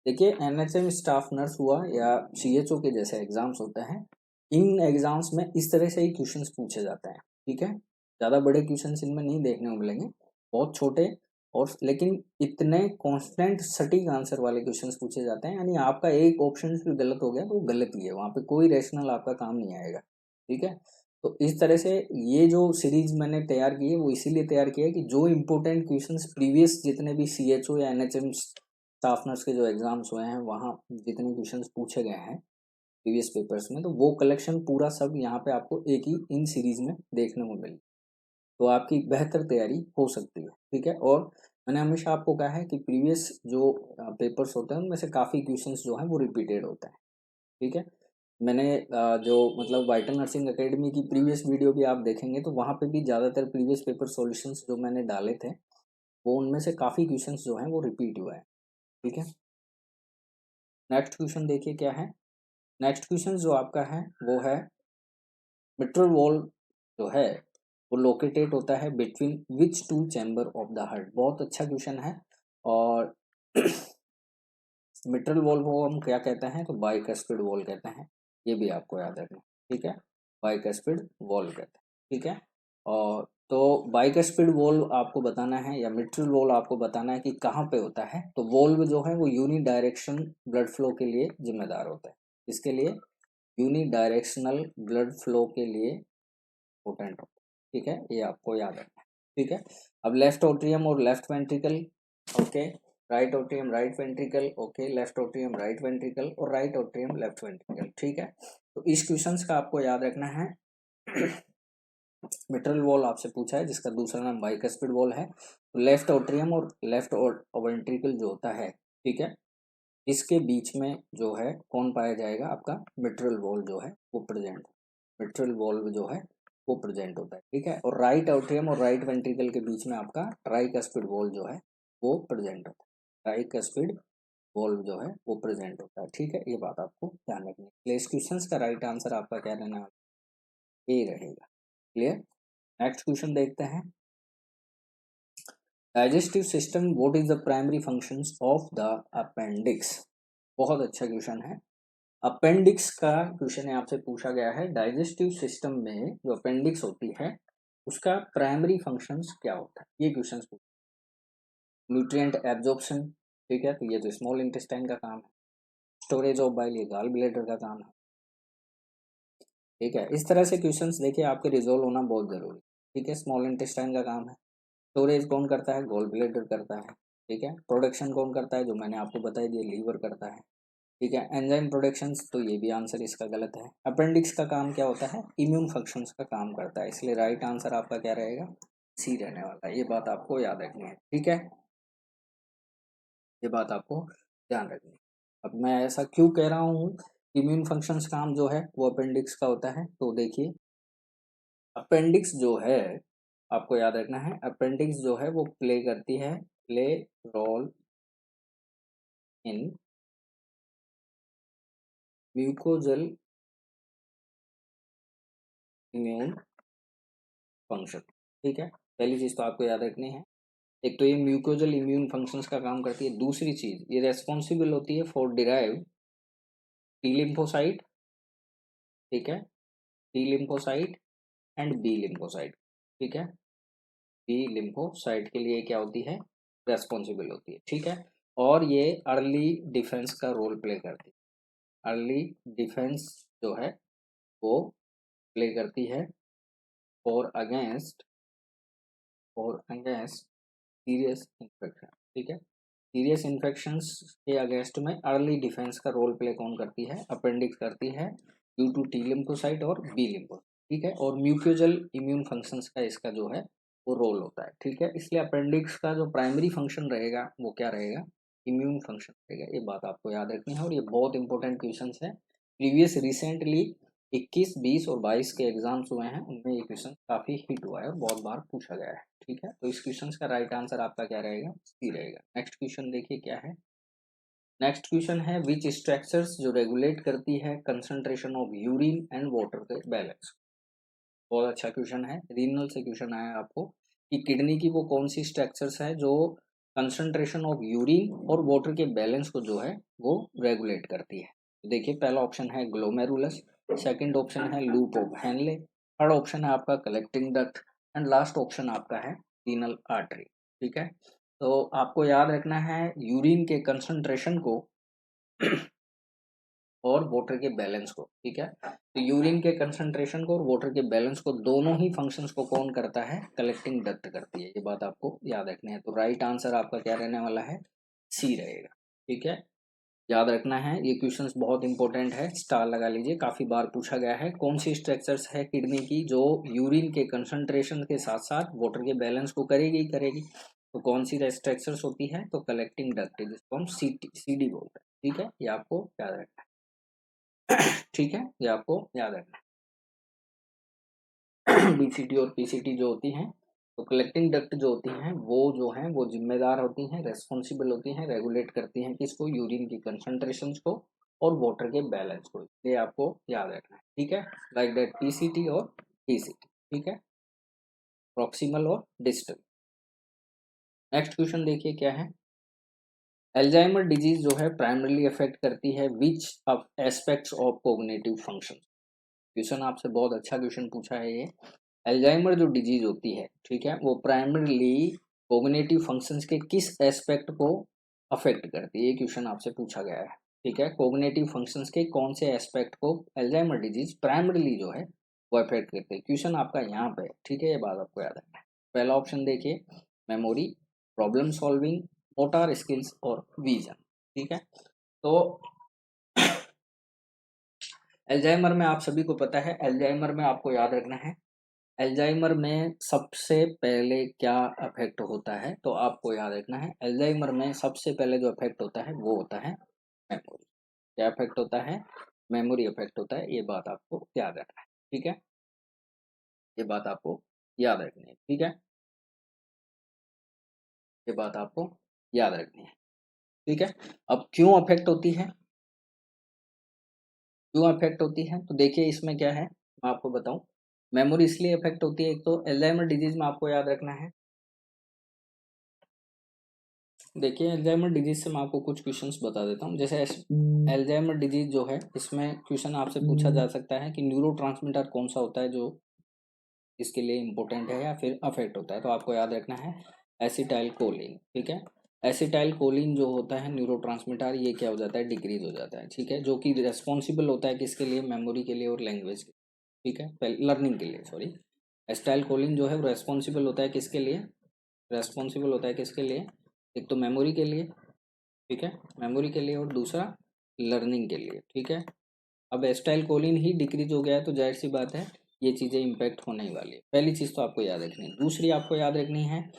देखिए एनएचएम स्टाफ नर्स हुआ या सीएचओ के जैसे एग्जाम्स होते हैं, इन एग्जाम्स में इस तरह से ही क्वेश्चंस पूछे जाते हैं। ठीक है, ज़्यादा बड़े क्वेश्चंस इनमें नहीं देखने को मिलेंगे, बहुत छोटे और लेकिन इतने कॉन्स्टेंट सटीक आंसर वाले क्वेश्चंस पूछे जाते हैं। यानी आपका एक ऑप्शन भी गलत हो गया तो वो गलत ही है, वहाँ पे कोई रैशनल आपका काम नहीं आएगा। ठीक है, तो इस तरह से ये जो सीरीज मैंने तैयार की है वो इसीलिए तैयार किया है कि जो इम्पोर्टेंट क्वेश्चंस प्रीवियस जितने भी सीएचओ या एनएचएम स्टाफ नर्स के जो एग्जाम्स हुए हैं वहाँ जितने क्वेश्चंस पूछे गए हैं प्रीवियस पेपर्स में, तो वो कलेक्शन पूरा सब यहाँ पे आपको एक ही इन सीरीज में देखने को मिली, तो आपकी बेहतर तैयारी हो सकती है। ठीक है, और मैंने हमेशा आपको कहा है कि प्रीवियस जो पेपर्स होते हैं उनमें से काफ़ी क्वेश्चंस जो हैं वो रिपीटेड होते हैं। ठीक है, मैंने जो मतलब वाइटल नर्सिंग एकेडमी की प्रीवियस वीडियो भी आप देखेंगे तो वहाँ पे भी ज़्यादातर प्रीवियस पेपर सॉल्यूशंस जो मैंने डाले थे वो उनमें से काफ़ी क्वेश्चंस जो हैं वो रिपीट हुए हैं। ठीक है, नेक्स्ट क्वेश्चन देखिए क्या है। नेक्स्ट क्वेश्चन जो आपका है वो है मिट्रल वॉल जो है वो लोकेटेड होता है between which two chamber of the heart. बहुत अच्छा क्वेश्चन है। और मिट्रल वॉल को हम क्या कहते हैं, तो बाइकस्पिड वॉल कहते हैं, ये भी आपको याद रखना। ठीक है, बाइकस्पिड वॉल कहते हैं। ठीक है, और तो बाइकस्पिड वॉल आपको बताना है या मिट्रल वॉल आपको बताना है कि कहाँ पे होता है। तो वॉल्व जो है वो यूनी डायरेक्शन ब्लड फ्लो के लिए जिम्मेदार होता है। इसके लिए यूनी डायरेक्शनल ब्लड फ्लो के लिए इम्पोर्टेंट होता है। ठीक है, ये आपको याद रखना है। ठीक है, अब लेफ्ट ओट्रियम और left ventricle, okay, right atrium right ventricle, okay, left atrium right ventricle और राइट ओट्रियम लेफ्ट वेंट्रिकल। ठीक है, तो इस क्वेश्चंस का आपको याद रखना है। मिट्रल वॉल आपसे पूछा है जिसका दूसरा नाम बाइकस्पिड वॉल है। तो लेफ्ट ओट्रियम और लेफ्ट वेंट्रिकल जो होता है, ठीक है, इसके बीच में जो है कौन पाया जाएगा, आपका मिट्रल वॉल जो है वो प्रेजेंट, मिट्रल वॉल्व जो है वो प्रेजेंट होता है। ठीक है, और राइट एट्रियम और राइट वेंट्रिकल के बीच में आपका ट्राइकस्पिड वॉल जो है वो प्रेजेंट होता है। ट्राइकस्पिड वॉल्व जो है वो प्रेजेंट होता है। ठीक है, ये बात आपको ध्यान रखनी है। इस क्वेश्चन का राइट आंसर आपका क्या रहना, ए रहेगा। क्लियर। नेक्स्ट क्वेश्चन देखते हैं। Digestive system, what is the primary functions of the appendix. बहुत अच्छा क्वेश्चन है। अपेंडिक्स का क्वेश्चन आपसे पूछा गया है, डाइजेस्टिव सिस्टम में जो अपेंडिक्स होती है उसका प्राइमरी फंक्शंस क्या होता है, ये क्वेश्चन पूछा। न्यूट्रिएंट एब्जॉर्प्शन, ठीक है, तो ये तो स्मॉल इंटेस्टाइन का काम है। स्टोरेज ऑफ बाइल, ये गॉल ब्लैडर का काम है। ठीक है, इस तरह से क्वेश्चंस देखिए आपके रिजोल्व होना बहुत जरूरी। ठीक है, स्मॉल इंटेस्टाइन का काम है। स्टोरेज कौन करता है, गॉल ब्लैडर करता है। ठीक है, प्रोडक्शन कौन करता है, जो मैंने आपको बताई दिया, लीवर करता है। ठीक है, एंजाइम प्रोडक्शंस, तो ये भी आंसर इसका गलत है। अपेंडिक्स का काम क्या होता है, इम्यून फंक्शंस का काम करता है, इसलिए राइट आंसर आपका क्या रहेगा, सी रहने वाला है। ये बात आपको याद रखनी है। ठीक है, ये बात आपको ध्यान रखनी है। अब मैं ऐसा क्यों कह रहा हूँ, इम्यून फंक्शंस काम जो है वो अपेंडिक्स का होता है। तो देखिए अपेंडिक्स जो है आपको याद रखना है, अपेंडिक्स जो है वो प्ले करती है, play role in mucosal immune function. ठीक है, पहली चीज तो आपको याद रखनी है, एक तो ये म्यूकोजल इम्यून फंक्शंस का काम करती है। दूसरी चीज ये रेस्पॉन्सिबल होती है फॉर डिराइव टी लिम्फोसाइट, ठीक है, T lymphocyte and B lymphocyte. ठीक है, बी लिम्फोसाइट के लिए क्या होती है, रेस्पॉन्सिबल होती है। ठीक है, और ये अर्ली डिफेंस का रोल प्ले करती है। अर्ली डिफेंस जो है वो प्ले करती है फॉर अगेंस्ट सीरियस इन्फेक्शन। ठीक है, सीरियस इन्फेक्शंस के अगेंस्ट में अर्ली डिफेंस का रोल प्ले कौन करती है? अपेंडिक्स करती है ड्यू टू टी लिम्फोसाइट और बी लिम्फोसाइट, ठीक है। और म्यूकोजल इम्यून फंक्शंस का इसका जो है वो रोल होता है, ठीक है। इसलिए अपेंडिक्स का जो प्राइमरी फंक्शन रहेगा वो क्या रहेगा? इम्यून फंक्शन रहेगा। ये बात आपको याद रखनी है और ये बहुत इंपॉर्टेंट क्वेश्चन है। प्रीवियस रिसेंटली 21, 20 और 22 के एग्जाम्स हुए हैं, उनमें ये क्वेश्चन काफी हिट हुआ है और बहुत बार पूछा गया है, ठीक है। तो इस क्वेश्चन का राइट आंसर आपका क्या रहेगा? सी रहेगा। नेक्स्ट क्वेश्चन देखिए क्या है। नेक्स्ट क्वेश्चन है विच स्ट्रक्चर्स जो रेगुलेट करती है concentration of urine and water के बैलेंस। बहुत अच्छा क्वेश्चन है, रीनल से क्वेश्चन आया आपको कि किडनी की वो कौन सी स्ट्रक्चर्स है जो कंसंट्रेशन ऑफ यूरिन और वाटर के बैलेंस को जो है वो रेगुलेट करती है। देखिए पहला ऑप्शन है ग्लोमेरुलस, सेकंड ऑप्शन है loop of Henle, third option है आपका collecting duct and last option आपका है रीनल आर्टरी, ठीक है। तो आपको याद रखना है यूरिन के कंसंट्रेशन को और वाटर के बैलेंस को, ठीक है। तो यूरिन के कंसंट्रेशन को और वाटर के बैलेंस को दोनों ही फंक्शंस को कौन करता है? कलेक्टिंग डक्ट करती है। ये बात आपको याद रखनी है। तो राइट आंसर आपका क्या रहने वाला है? सी रहेगा, ठीक है। याद रखना है ये क्वेश्चंस बहुत इंपॉर्टेंट है, स्टार लगा लीजिए, काफी बार पूछा गया है। कौन सी स्ट्रक्चर्स है किडनी की जो यूरिन के कंसंट्रेशन के साथ साथ वाटर के बैलेंस को करेगी ही करेगी? तो कौन सी स्ट्रक्चर्स होती है? तो कलेक्टिंग डक्ट, जिसको हम सीडी बोलते हैं, ठीक है। ये आपको याद रखना है ठीक है, ये आपको याद रखना है बीसीटी और पीसीटी जो होती हैं, तो कलेक्टिंग डक्ट जो होती हैं वो जो हैं वो जिम्मेदार होती हैं, रेस्पॉन्सिबल होती हैं, रेगुलेट करती हैं किसको? यूरिन की कंसंट्रेशन को और वाटर के बैलेंस को। ये आपको याद रखना है, ठीक है। लाइक दैट पीसीटी और पीसीटी, ठीक है, प्रॉक्सिमल और डिस्टल। नेक्स्ट क्वेश्चन देखिए क्या है। एल्जाइमर डिजीज जो है प्राइमरीली अफेक्ट करती है which of aspects of cognitive function. Question आपसे बहुत अच्छा क्वेश्चन पूछा है ये। एल्जाइमर जो डिजीज होती है, ठीक है, वो प्राइमरीली कोग्निटिव फंक्शंस के किस एस्पेक्ट को अफेक्ट करती है? ये क्वेश्चन आपसे पूछा गया है, ठीक है। कोग्निटिव फंक्शंस के कौन से एस्पेक्ट को एल्जाइमर डिजीज प्राइमरीली जो है वो अफेक्ट करती है? क्वेश्चन आपका यहाँ पे, ठीक है, ये बात आपको याद रखना है। पहला ऑप्शन देखिए, memory, problem solving, motor skills और विजन, ठीक है। तो एल्जाइमर में आप सभी को पता है, एल्जाइमर में आपको याद रखना है, एल्जाइमर में सबसे पहले क्या अफेक्ट होता है? तो आपको याद रखना है एल्जाइमर में सबसे पहले जो अफेक्ट होता है वो होता है मेमोरी। क्या अफेक्ट होता है? मेमोरी अफेक्ट होता है। ये बात आपको याद रखना है, ठीक है, ये बात आपको याद रखनी है, ठीक है, ये बात आपको याद रखनी है, ठीक है। अब क्यों अफेक्ट होती है, क्यों अफेक्ट होती है? तो देखिए इसमें क्या है, मैं आपको बताऊं। मेमोरी इसलिए अफेक्ट होती है, एक तो एल्जाइमर डिजीज में आपको याद रखना है, देखिए एल्जाइमर डिजीज से मैं आपको कुछ क्वेश्चंस बता देता हूँ। जैसे एल्जाइमर डिजीज जो है, इसमें क्वेश्चन आपसे पूछा जा सकता है कि न्यूरोट्रांसमीटर कौन सा होता है जो इसके लिए इम्पोर्टेंट है या फिर अफेक्ट होता है? तो आपको याद रखना है एसिटाइल कोलिन, ठीक है। एसिटाइल कोलिन जो होता है न्यूरोट्रांसमीटर, ये क्या हो जाता है? डिक्रीज हो जाता है, ठीक है, जो कि रेस्पॉन्सिबल होता है किसके लिए? मेमोरी के लिए और लैंग्वेज के, ठीक है, लर्निंग के लिए, सॉरी। एसिटाइल कोलिन जो है वो रेस्पॉन्सिबल होता है किसके लिए? रेस्पॉन्सिबल होता है किसके लिए? एक तो मेमोरी के लिए, ठीक है, मेमोरी के लिए, और दूसरा लर्निंग के लिए, ठीक है। अब एसिटाइल कोलिन ही डिक्रीज हो गया है तो जाहिर सी बात है ये चीज़ें इम्पैक्ट होने ही वाली है। पहली चीज़ तो आपको याद रखनी है। दूसरी आपको याद रखनी है,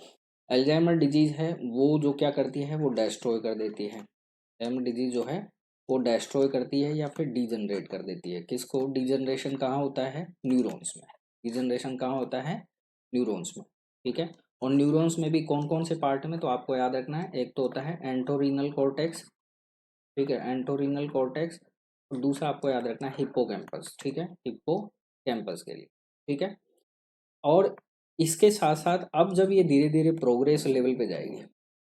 अल्जाइमर डिजीज है वो जो क्या करती है? वो डेस्ट्रॉय कर देती है। अल्जाइमर डिजीज जो है वो डेस्ट्रॉय करती है या फिर डीजनरेट कर देती है। किसको? डीजनरेशन कहाँ होता है? न्यूरॉन्स में। डीजनरेशन कहाँ होता है? न्यूरॉन्स में, ठीक है। और न्यूरॉन्स में भी कौन कौन से पार्ट में? तो आपको याद रखना है, एक तो होता है एंटोरिनल कॉर्टेक्स, ठीक है, एंटोरिनल कॉर्टेक्स, और दूसरा आपको याद रखना है हिप्पोकैम्पस, ठीक है, हिप्पोकैम्पस के लिए, ठीक है। और इसके साथ साथ अब जब ये धीरे धीरे प्रोग्रेस लेवल पे जाएगी,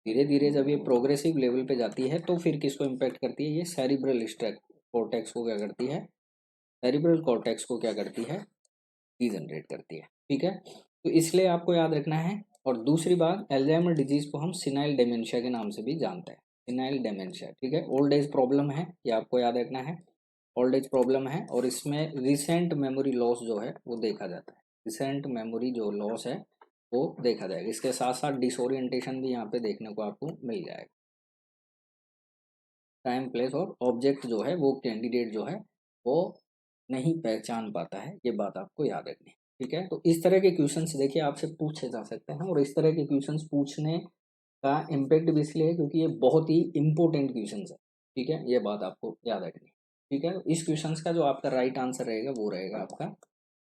धीरे धीरे जब ये प्रोग्रेसिव लेवल पे जाती है तो फिर किसको इम्पैक्ट करती है? ये सेरिब्रल कॉर्टेक्स को क्या करती है? सेरिब्रल कॉर्टेक्स को क्या करती है? डीजनरेट करती है, ठीक है। तो इसलिए आपको याद रखना है। और दूसरी बात, एल्जाइमर डिजीज को हम सिनाइल डेमेंशिया के नाम से भी जानते हैं, सिनाइल डेमेंशिया, ठीक है। ओल्ड एज प्रॉब्लम है, ये आपको याद रखना है, ओल्ड एज प्रॉब्लम है, और इसमें रिसेंट मेमोरी लॉस जो है वो देखा जाता है, रिसेंट मेमोरी जो लॉस है वो देखा जाएगा। इसके साथ साथ डिसोरिएंटेशन भी यहाँ पे देखने को आपको मिल जाएगा, टाइम, प्लेस और ऑब्जेक्ट जो है वो कैंडिडेट जो है वो नहीं पहचान पाता है, ये बात आपको याद रखनी है। ठीक है, तो इस तरह के क्वेश्चंस देखिए आपसे पूछे जा सकते हैं, और इस तरह के क्वेश्चंस पूछने का इम्पैक्ट भी इसलिए है क्योंकि ये बहुत ही इंपॉर्टेंट क्वेश्चंस है। ठीक है, ये बात आपको याद रखनी है। ठीक है, इस क्वेश्चंस का जो आपका राइट आंसर रहेगा वो रहेगा आपका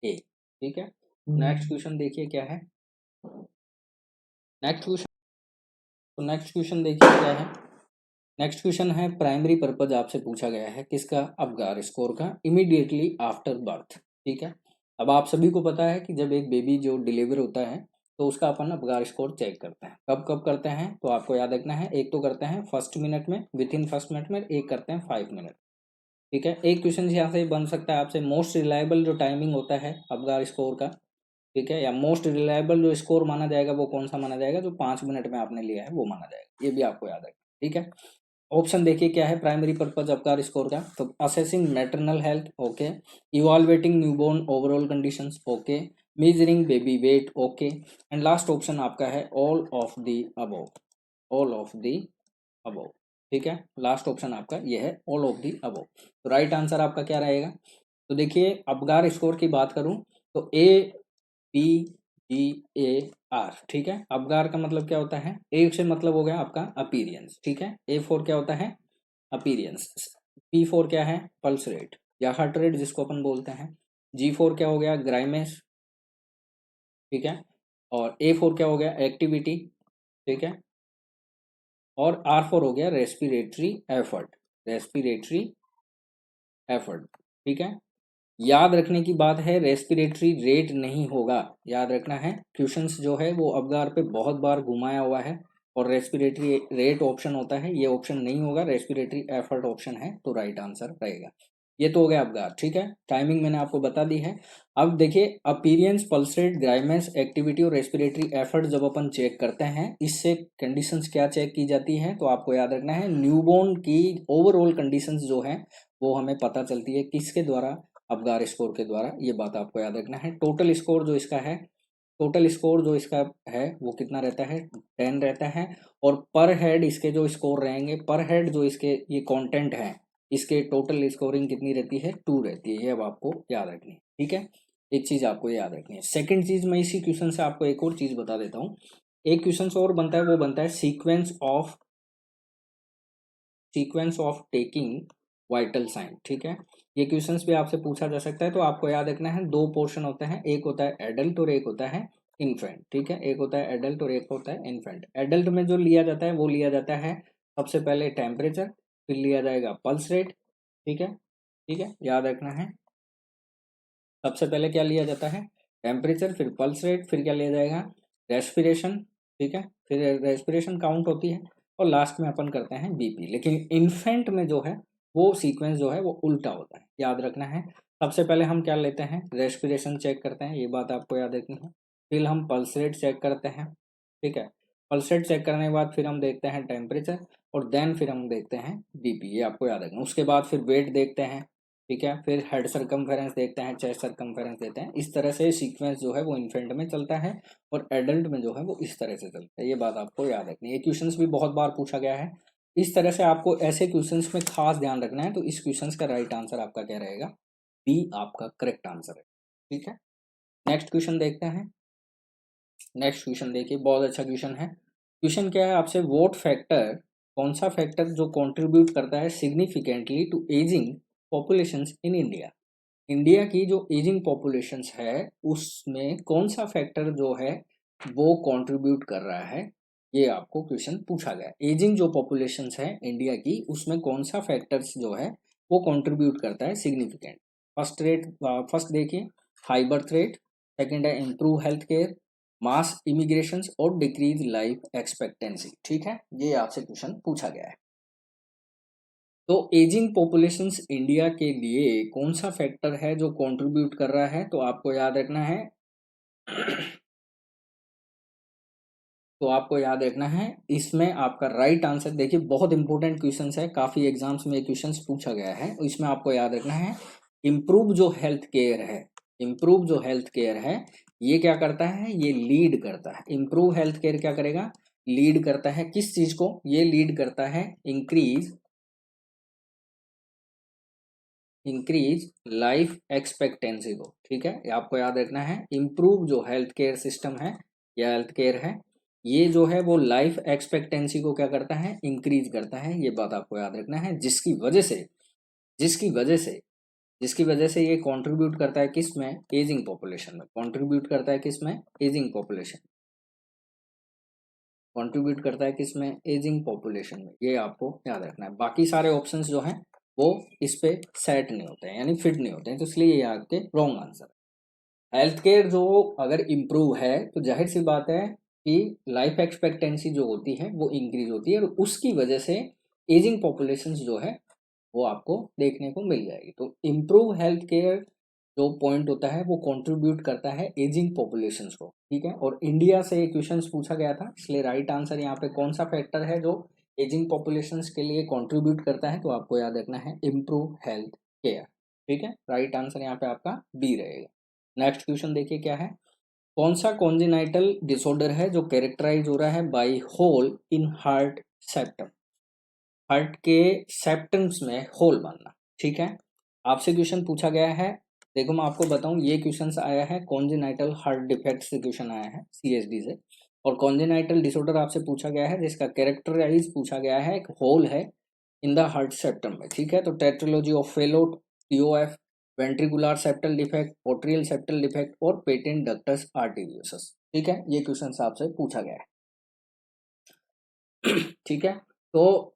ए। ठीक है, नेक्स्ट क्वेश्चन देखिए क्या है। नेक्स्ट क्वेश्चन, तो नेक्स्ट क्वेश्चन देखिए क्या है। नेक्स्ट क्वेश्चन है प्राइमरी पर्पज आपसे पूछा गया है किसका, अबगार स्कोर का, इमीडिएटली आफ्टर बर्थ। ठीक है, अब आप सभी को पता है कि जब एक बेबी जो डिलीवर होता है तो उसका अपन अबगार स्कोर चेक करते हैं। कब कब करते हैं तो आपको याद रखना है, एक तो करते हैं फर्स्ट मिनट में, विद इन फर्स्ट मिनट में, एक करते हैं 5 मिनट। ठीक है, एक क्वेश्चन यहाँ से बन सकता है आपसे, मोस्ट रिलायबल जो टाइमिंग होता है अबगार स्कोर का, ठीक है, या मोस्ट रिलायबल जो स्कोर माना जाएगा वो कौन सा माना जाएगा, जो 5 मिनट में आपने लिया है वो माना जाएगा, ये भी आपको याद रखना। ठीक है, ऑप्शन देखिए क्या है प्राइमरी पर्पज अबगार स्कोर का, तो assessing maternal health, okay, evaluating newborn overall conditions, okay, measuring baby weight, okay, and last option आपका है all of the above, all of the above. ठीक है, लास्ट ऑप्शन आपका ये है ऑल ऑफ द अबव। तो राइट आंसर आपका क्या रहेगा, तो देखिए अबगार स्कोर की बात करूं तो A P G A R. ठीक है, अबगार का मतलब क्या होता है, ए से मतलब हो गया आपका अपीरियंस। ठीक है, ए फोर क्या होता है, अपीरियंस, पी फोर क्या है, पल्स रेट या हार्ट रेट जिसको अपन बोलते हैं, जी फोर क्या हो गया, ग्राइमेस। ठीक है, और ए फोर क्या हो गया, एक्टिविटी। ठीक है, और आर फोर हो गया रेस्पिरेटरी एफर्ट, रेस्पिरेटरी एफर्ट। ठीक है, याद रखने की बात है रेस्पिरेटरी रेट नहीं होगा, याद रखना है, क्वेश्चंस जो है वो अबगार पे बहुत बार घुमाया हुआ है, और रेस्पिरेटरी रेट ऑप्शन होता है, ये ऑप्शन नहीं होगा, रेस्पिरेटरी एफर्ट ऑप्शन है, तो राइट आंसर रहेगा। ये तो हो गया अबगार। ठीक है, टाइमिंग मैंने आपको बता दी है। अब देखिए appearance, pulse rate, grimace, activity और रेस्पिरेटरी एफर्ट जब अपन चेक करते हैं, इससे कंडीशंस क्या चेक की जाती है, तो आपको याद रखना है न्यूबॉर्न की ओवरऑल कंडीशंस जो है वो हमें पता चलती है किसके द्वारा, अबगार स्कोर के द्वारा, ये बात आपको याद रखना है। टोटल स्कोर जो इसका है, टोटल स्कोर जो इसका है वो कितना रहता है, 10 रहता है, और पर हेड इसके जो स्कोर रहेंगे, पर हेड जो इसके ये कंटेंट है, इसके टोटल स्कोरिंग कितनी रहती है, 2 रहती है, ये अब आपको याद रखनी है। ठीक है, एक चीज आपको याद रखनी है। सेकंड चीज, मैं इसी क्वेश्चन से आपको एक और चीज बता देता हूँ, एक क्वेश्चन और बनता है, वो बनता है sequence of taking vital sign. ठीक है, ये क्वेश्चंस भी आपसे पूछा जा सकता है, तो आपको याद रखना है दो पोर्शन होते हैं, एक होता है एडल्ट और एक होता है इन्फेंट। ठीक है, एक होता है एडल्ट और एक होता है इन्फेंट। एडल्ट में जो लिया जाता है वो लिया जाता है सबसे पहले टेम्परेचर, फिर लिया जाएगा पल्स रेट। ठीक है, ठीक है, याद रखना है, सबसे पहले क्या लिया जाता है, टेम्परेचर, फिर पल्स रेट, फिर क्या लिया जाएगा, रेस्पिरेशन। ठीक है, फिर रेस्पिरेशन काउंट होती है, और लास्ट में अपन करते हैं बीपी। लेकिन इन्फेंट में जो है वो सीक्वेंस जो है वो उल्टा होता है, याद रखना है। सबसे पहले हम क्या लेते हैं, रेस्पिरेशन चेक करते हैं, ये बात आपको याद रखनी है, फिर हम पल्स रेट चेक करते हैं। ठीक है, पल्स रेट चेक करने के बाद फिर हम देखते हैं टेम्परेचर, और देन फिर हम देखते हैं बीपी, ये आपको याद रखना। उसके बाद फिर वेट देखते हैं। ठीक है, फिर हेड सरकमफेरेंस देखते हैं, चेस्ट सरकमफेरेंस देते हैं, इस तरह से सीक्वेंस जो है वो इन्फेंट में चलता है, और एडल्ट में जो है वो इस तरह से चलता है, ये बात आपको याद रखनी है। ये क्वेश्चंस भी बहुत बार पूछा गया है, इस तरह से आपको ऐसे क्वेश्चंस में खास ध्यान रखना है। तो इस क्वेश्चंस का राइट आंसर आपका क्या रहेगा, बी आपका करेक्ट आंसर है। ठीक है, नेक्स्ट क्वेश्चन देखते हैं। नेक्स्ट क्वेश्चन देखिए, बहुत अच्छा क्वेश्चन है। क्वेश्चन क्या है आपसे, वोट फैक्टर, कौन सा फैक्टर जो कंट्रीब्यूट करता है significantly to aging populations in India, India की जो एजिंग पॉपुलेशंस है उसमें कौन सा फैक्टर जो है वो कंट्रीब्यूट कर रहा है, ये आपको क्वेश्चन पूछा गया। एजिंग जो पॉपुलेशंस है इंडिया की उसमें कौन सा फैक्टर्स जो है वो कंट्रीब्यूट करता है सिग्निफिकेंट। फर्स्ट देखिए, हाई बर्थ रेट, सेकेंड है इम्प्रूव हेल्थ केयर, मास इमिग्रेशन और डिक्रीज लाइफ एक्सपेक्टेंसी। ठीक है, ये आपसे क्वेश्चन पूछा गया है। तो एजिंग पॉपुलेशंस इंडिया के लिए कौन सा फैक्टर है जो कंट्रीब्यूट कर रहा है, तो आपको याद रखना है तो आपको याद रखना है इसमें आपका राइट आंसर, देखिए बहुत इंपॉर्टेंट क्वेश्चंस है, काफी एग्जाम्स में क्वेश्चंस पूछा गया है, इसमें आपको याद रखना है इम्प्रूव जो हेल्थ केयर है, इम्प्रूव जो हेल्थ केयर है ये क्या करता है, ये लीड करता है, इम्प्रूव हेल्थ केयर क्या करेगा, लीड करता है किस चीज को, ये लीड करता है इंक्रीज इंक्रीज लाइफ एक्सपेक्टेंसी को, ठीक है, ये आपको याद रखना है। इम्प्रूव जो हेल्थ केयर सिस्टम है या हेल्थ केयर है, ये जो है वो लाइफ एक्सपेक्टेंसी को क्या करता है, इंक्रीज करता है, ये बात आपको याद रखना है। जिसकी वजह से जिसकी वजह से जिसकी वजह से ये कंट्रीब्यूट करता है किस में, एजिंग पॉपुलेशन में, कंट्रीब्यूट करता है किस में, एजिंग पॉपुलेशन, कंट्रीब्यूट करता है किस में, एजिंग पॉपुलेशन में, ये आपको याद रखना है। बाकी सारे ऑप्शंस जो हैं वो इस पे सेट नहीं होते हैं, यानी फिट नहीं होते हैं, तो इसलिए ये आपके रॉन्ग आंसर है। हेल्थ केयर जो अगर इम्प्रूव है तो जाहिर सी बात है कि लाइफ एक्सपेक्टेंसी जो होती है वो इंक्रीज होती है, और उसकी वजह से एजिंग पॉपुलेशन जो है वो आपको देखने को मिल जाएगी। तो इम्प्रूव हेल्थ केयर जो पॉइंट होता है वो कंट्रीब्यूट करता है एजिंग पॉपुलेशंस को, ठीक है। और इंडिया से क्वेश्चंस पूछा गया था, इसलिए राइट आंसर यहाँ पे कौन सा फैक्टर है जो एजिंग पॉपुलेशंस के लिए कंट्रीब्यूट करता है, तो आपको याद रखना है इम्प्रूव हेल्थ केयर, ठीक है। राइट आंसर यहाँ पे आपका बी रहेगा। नेक्स्ट क्वेश्चन देखिए क्या है, कौन सा कॉन्जेनाइटल डिसऑर्डर है जो कैरेक्टराइज हो रहा है by hole in heart septum, heart के सेप्टम्स में होल बनना, ठीक है। आपसे क्वेश्चन पूछा गया है, देखो मैं आपको बताऊं, ये क्वेश्चन आया है कॉन्जेनाइटल हार्ट डिफेक्ट से, क्वेश्चन आया है सीएसडी से। और कॉन्जेनाइटल डिसऑर्डर आपसे पूछा गया है जिसका कैरेक्टराइज पूछा गया है, एक होल है इन द हार्ट सेप्टम में, ठीक है। तो tetralogy of Fallot, TOF, ventricular septal defect, atrial septal defect और पेटेंट डक्टस आर्टेरियोसस, ठीक है, ये क्वेश्चन आपसे पूछा गया है। ठीक है, तो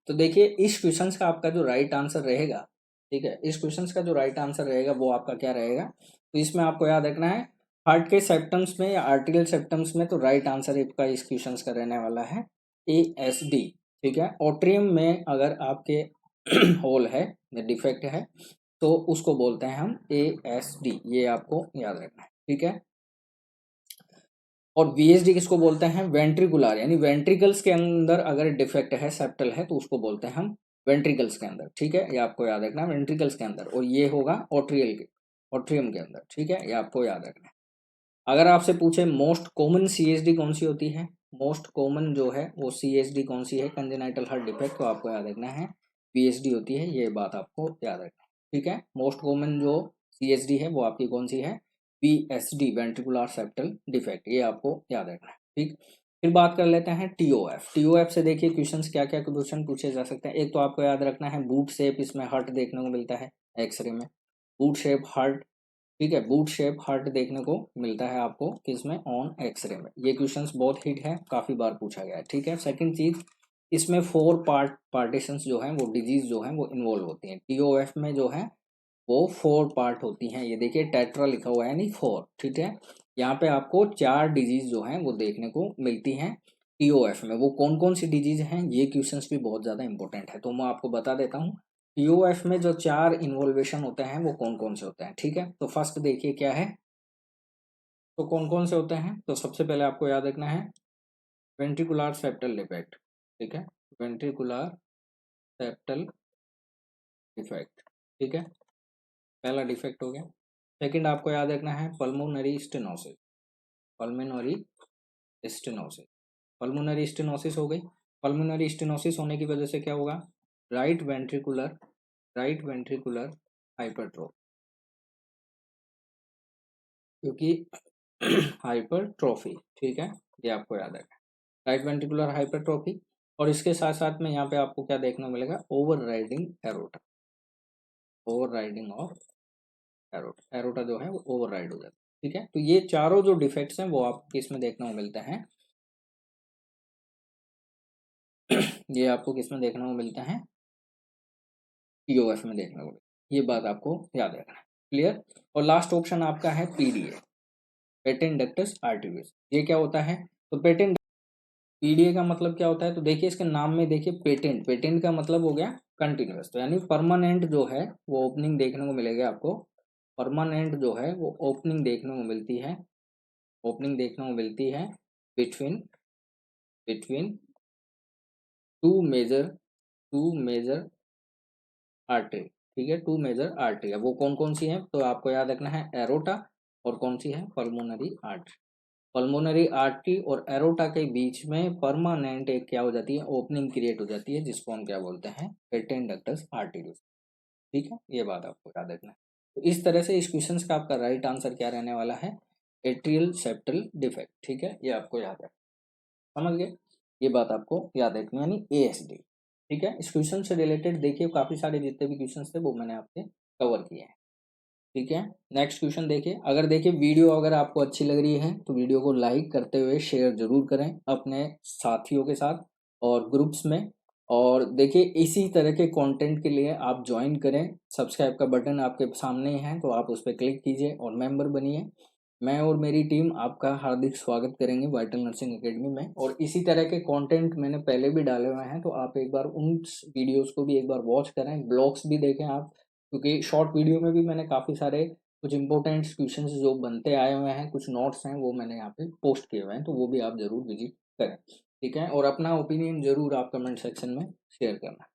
तो देखिए इस क्वेश्चन का आपका जो राइट आंसर रहेगा, ठीक है, इस क्वेश्चन का जो राइट आंसर रहेगा वो आपका क्या रहेगा, तो इसमें आपको याद रखना है हार्ट के सेप्टम्स में या आर्टेरियल सेप्टम्स में, तो राइट आंसर आपका इस क्वेश्चन का रहने वाला है ASD, ठीक है। ऑट्रियम में अगर आपके होल है या डिफेक्ट है तो उसको बोलते हैं हम ASD, ये आपको याद रखना है, ठीक है। और VSD किसको बोलते हैं, वेंट्रिकुलर, यानी वेंट्रिकल्स के अंदर अगर डिफेक्ट है, सेप्टल है, तो उसको बोलते हैं हम वेंट्रिकल्स के अंदर, ठीक है, ये आपको याद रखना है, वेंट्रिकल्स के अंदर, और ये होगा ऑट्रियल के, ऑट्रियम के अंदर, ठीक है, ये आपको याद रखना है। अगर आपसे पूछे मोस्ट कॉमन CSD कौन सी होती है, मोस्ट कॉमन जो है वो CSD कौन सी है, कंजेनाइटल हार्ट डिफेक्ट, तो आपको याद रखना है VSD होती है, ये बात आपको याद रखना है, ठीक है। मोस्ट कॉमन जो CSD है वो आपकी कौन सी है, VSD, वेंट्रिकुलर सेप्टल डिफेक्ट, ये आपको याद रखना है, ठीक। फिर बात कर लेते हैं TOF। TOF से देखिए क्वेश्चंस क्या क्या क्वेश्चन पूछे जा सकते हैं। एक तो आपको याद रखना है बूट शेप, इसमें हार्ट देखने को मिलता है एक्सरे में, बूट शेप हार्ट, ठीक है, बूट शेप हार्ट देखने को मिलता है आपको किसमें, ऑन एक्सरे में, ये क्वेश्चंस बहुत हिट है, काफी बार पूछा गया है, ठीक है। सेकंड चीज, इसमें 4 पार्टीशंस जो हैं वो डिजीज जो हैं वो इन्वॉल्व होती हैं, TOF में जो है वो 4 पार्ट होती हैं, ये देखिए टेट्रा लिखा हुआ है यानी 4, ठीक है। यहाँ पे आपको 4 डिजीज जो हैं वो देखने को मिलती हैं TOF में, वो कौन कौन सी डिजीज हैं, ये क्वेश्चंस भी बहुत ज्यादा इंपॉर्टेंट है, तो मैं आपको बता देता हूँ TOF में जो 4 इन्वॉल्वेशन होते हैं वो कौन कौन से होते हैं, ठीक है। तो फर्स्ट देखिए क्या है, तो कौन कौन से होते हैं, तो सबसे पहले आपको याद रखना है वेंट्रिकुलर सेप्टल डिफेक्ट, ठीक है, वेंट्रिकुलर सेप्टल डिफेक्ट, ठीक है, पहला डिफेक्ट हो गया। सेकंड आपको याद रखना है pulmonary stenosis, pulmonary stenosis, pulmonary stenosis हो गई। पल्मोनरी स्टेनोसिस होने की वजह से क्या होगा, right ventricular, right ventricular hypertrophy, क्योंकि हाइपरट्रोफी, ठीक है, ये आपको याद रखना है, राइट वेंट्रिकुलर हाइपरट्रोफी। और इसके साथ साथ में यहाँ पे आपको क्या देखने को मिलेगा, over riding aorta, over riding of aorta, aorta जो है वो ओवर राइड हो जाता है, ठीक है। तो ये चारों जो डिफेक्ट्स हैं वो आपको इसमें देखने को मिलते हैं, ये आपको किसमें देखने को मिलते हैं, TOF में देखने को मिलते हैं, ये बात आपको याद रखना है, क्लियर। और लास्ट ऑप्शन आपका है PDA, पेटेंट डक्टस आर्टेरियोस, ये क्या होता है, तो पेटेंट, PDA का मतलब क्या होता है, तो देखिए इसके नाम में देखिए पेटेंट, पेटेंट का मतलब हो गया कंटिन्यूअस, तो यानी परमानेंट जो है वो ओपनिंग देखने को मिलेगी आपको, परमानेंट जो है वो ओपनिंग देखने को मिलती है, ओपनिंग देखने को मिलती है between, between two major, two major artery, ठीक है, टू मेजर आर्टरी है, वो कौन कौन सी है, तो आपको याद रखना है एरोटा और कौन सी है पल्मोनरी आर्टरी, पल्मोनरी आर्टरी और एरोटा के बीच में परमानेंट एक क्या हो जाती है, ओपनिंग क्रिएट हो जाती है, जिसको हम क्या बोलते हैं, पेटेंट डक्टस आर्टेरियोस। ठीक है, ये बात आपको याद रखना है। तो इस तरह से इस क्वेश्चन का आपका राइट आंसर क्या रहने वाला है, एट्रियल सेप्टल डिफेक्ट। ठीक है, ये आपको याद रखना, समझ गए, ये बात आपको याद रखनी, यानी ASD। ठीक है, इस क्वेश्चन से रिलेटेड देखिए काफी सारे जितने भी क्वेश्चन थे वो मैंने आपसे कवर किए हैं। ठीक है, नेक्स्ट क्वेश्चन देखिए, अगर देखिए वीडियो अगर आपको अच्छी लग रही है तो वीडियो को लाइक करते हुए शेयर जरूर करें अपने साथियों के साथ और ग्रुप्स में। और देखिए इसी तरह के कंटेंट के लिए आप ज्वाइन करें, सब्सक्राइब का बटन आपके सामने ही है तो आप उस पर क्लिक कीजिए और मेंबर बनिए। मैं और मेरी टीम आपका हार्दिक स्वागत करेंगे वाइटल नर्सिंग एकेडमी में। और इसी तरह के कंटेंट मैंने पहले भी डाले हुए हैं तो आप एक बार उन वीडियोस को भी एक बार वॉच करें, ब्लॉग्स भी देखें आप, क्योंकि शॉर्ट वीडियो में भी मैंने काफ़ी सारे कुछ इंपॉर्टेंट क्वेश्चंस जो बनते आए हुए हैं, कुछ नोट्स हैं वो मैंने यहाँ पे पोस्ट किए हुए हैं, तो वो भी आप जरूर विजिट करें। ठीक है, और अपना ओपिनियन जरूर आप कमेंट सेक्शन में शेयर करना।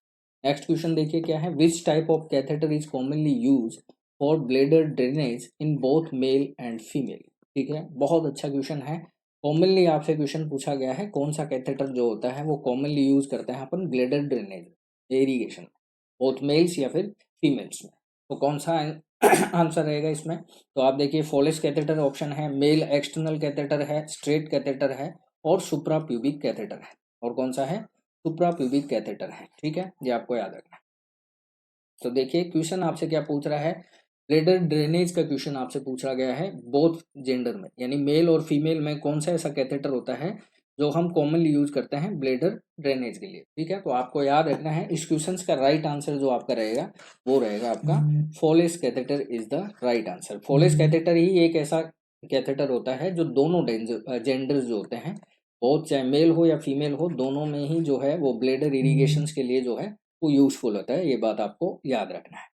नेक्स्ट क्वेश्चन देखिए क्या है, which type of catheter is commonly use for bladder drainage in both male and female. ठीक है, बहुत अच्छा क्वेश्चन है। कॉमनली आपसे क्वेश्चन पूछा गया है कौन सा कैथेटर जो होता है वो कॉमनली यूज करते हैं अपन bladder drainage irrigation, both males या फिर फीमेल्स में। तो कौन सा आंसर रहेगा इसमें, तो आप देखिए फॉलिस कैथेटर ऑप्शन है, मेल एक्सटर्नल कैथेटर है, स्ट्रेट कैथेटर है और सुप्रा प्यूबिक कैथेटर है। और कौन सा है, सुप्रा प्यूबिक कैथेटर है। ठीक है, ये आपको याद रखना है। तो देखिए क्वेश्चन आपसे क्या पूछ रहा है, ब्लेडर ड्रेनेज का क्वेश्चन आपसे पूछा गया है बोथ जेंडर में, यानी मेल और फीमेल में कौन सा ऐसा कैथेटर होता है जो हम कॉमनली यूज करते हैं ब्लेडर ड्रेनेज के लिए। ठीक है, तो आपको याद रखना है इस क्वेश्चन का राइट आंसर जो आपका रहेगा वो रहेगा आपका Foley's catheter is the right answer. Foley's catheter ही एक ऐसा कैथेटर होता है जो दोनों जेंडर जो होते हैं, बहुत चाहे मेल हो या फीमेल हो, दोनों में ही जो है वो ब्लेडर इरिगेशन के लिए जो है वो यूजफुल होता है। ये बात आपको याद रखना है।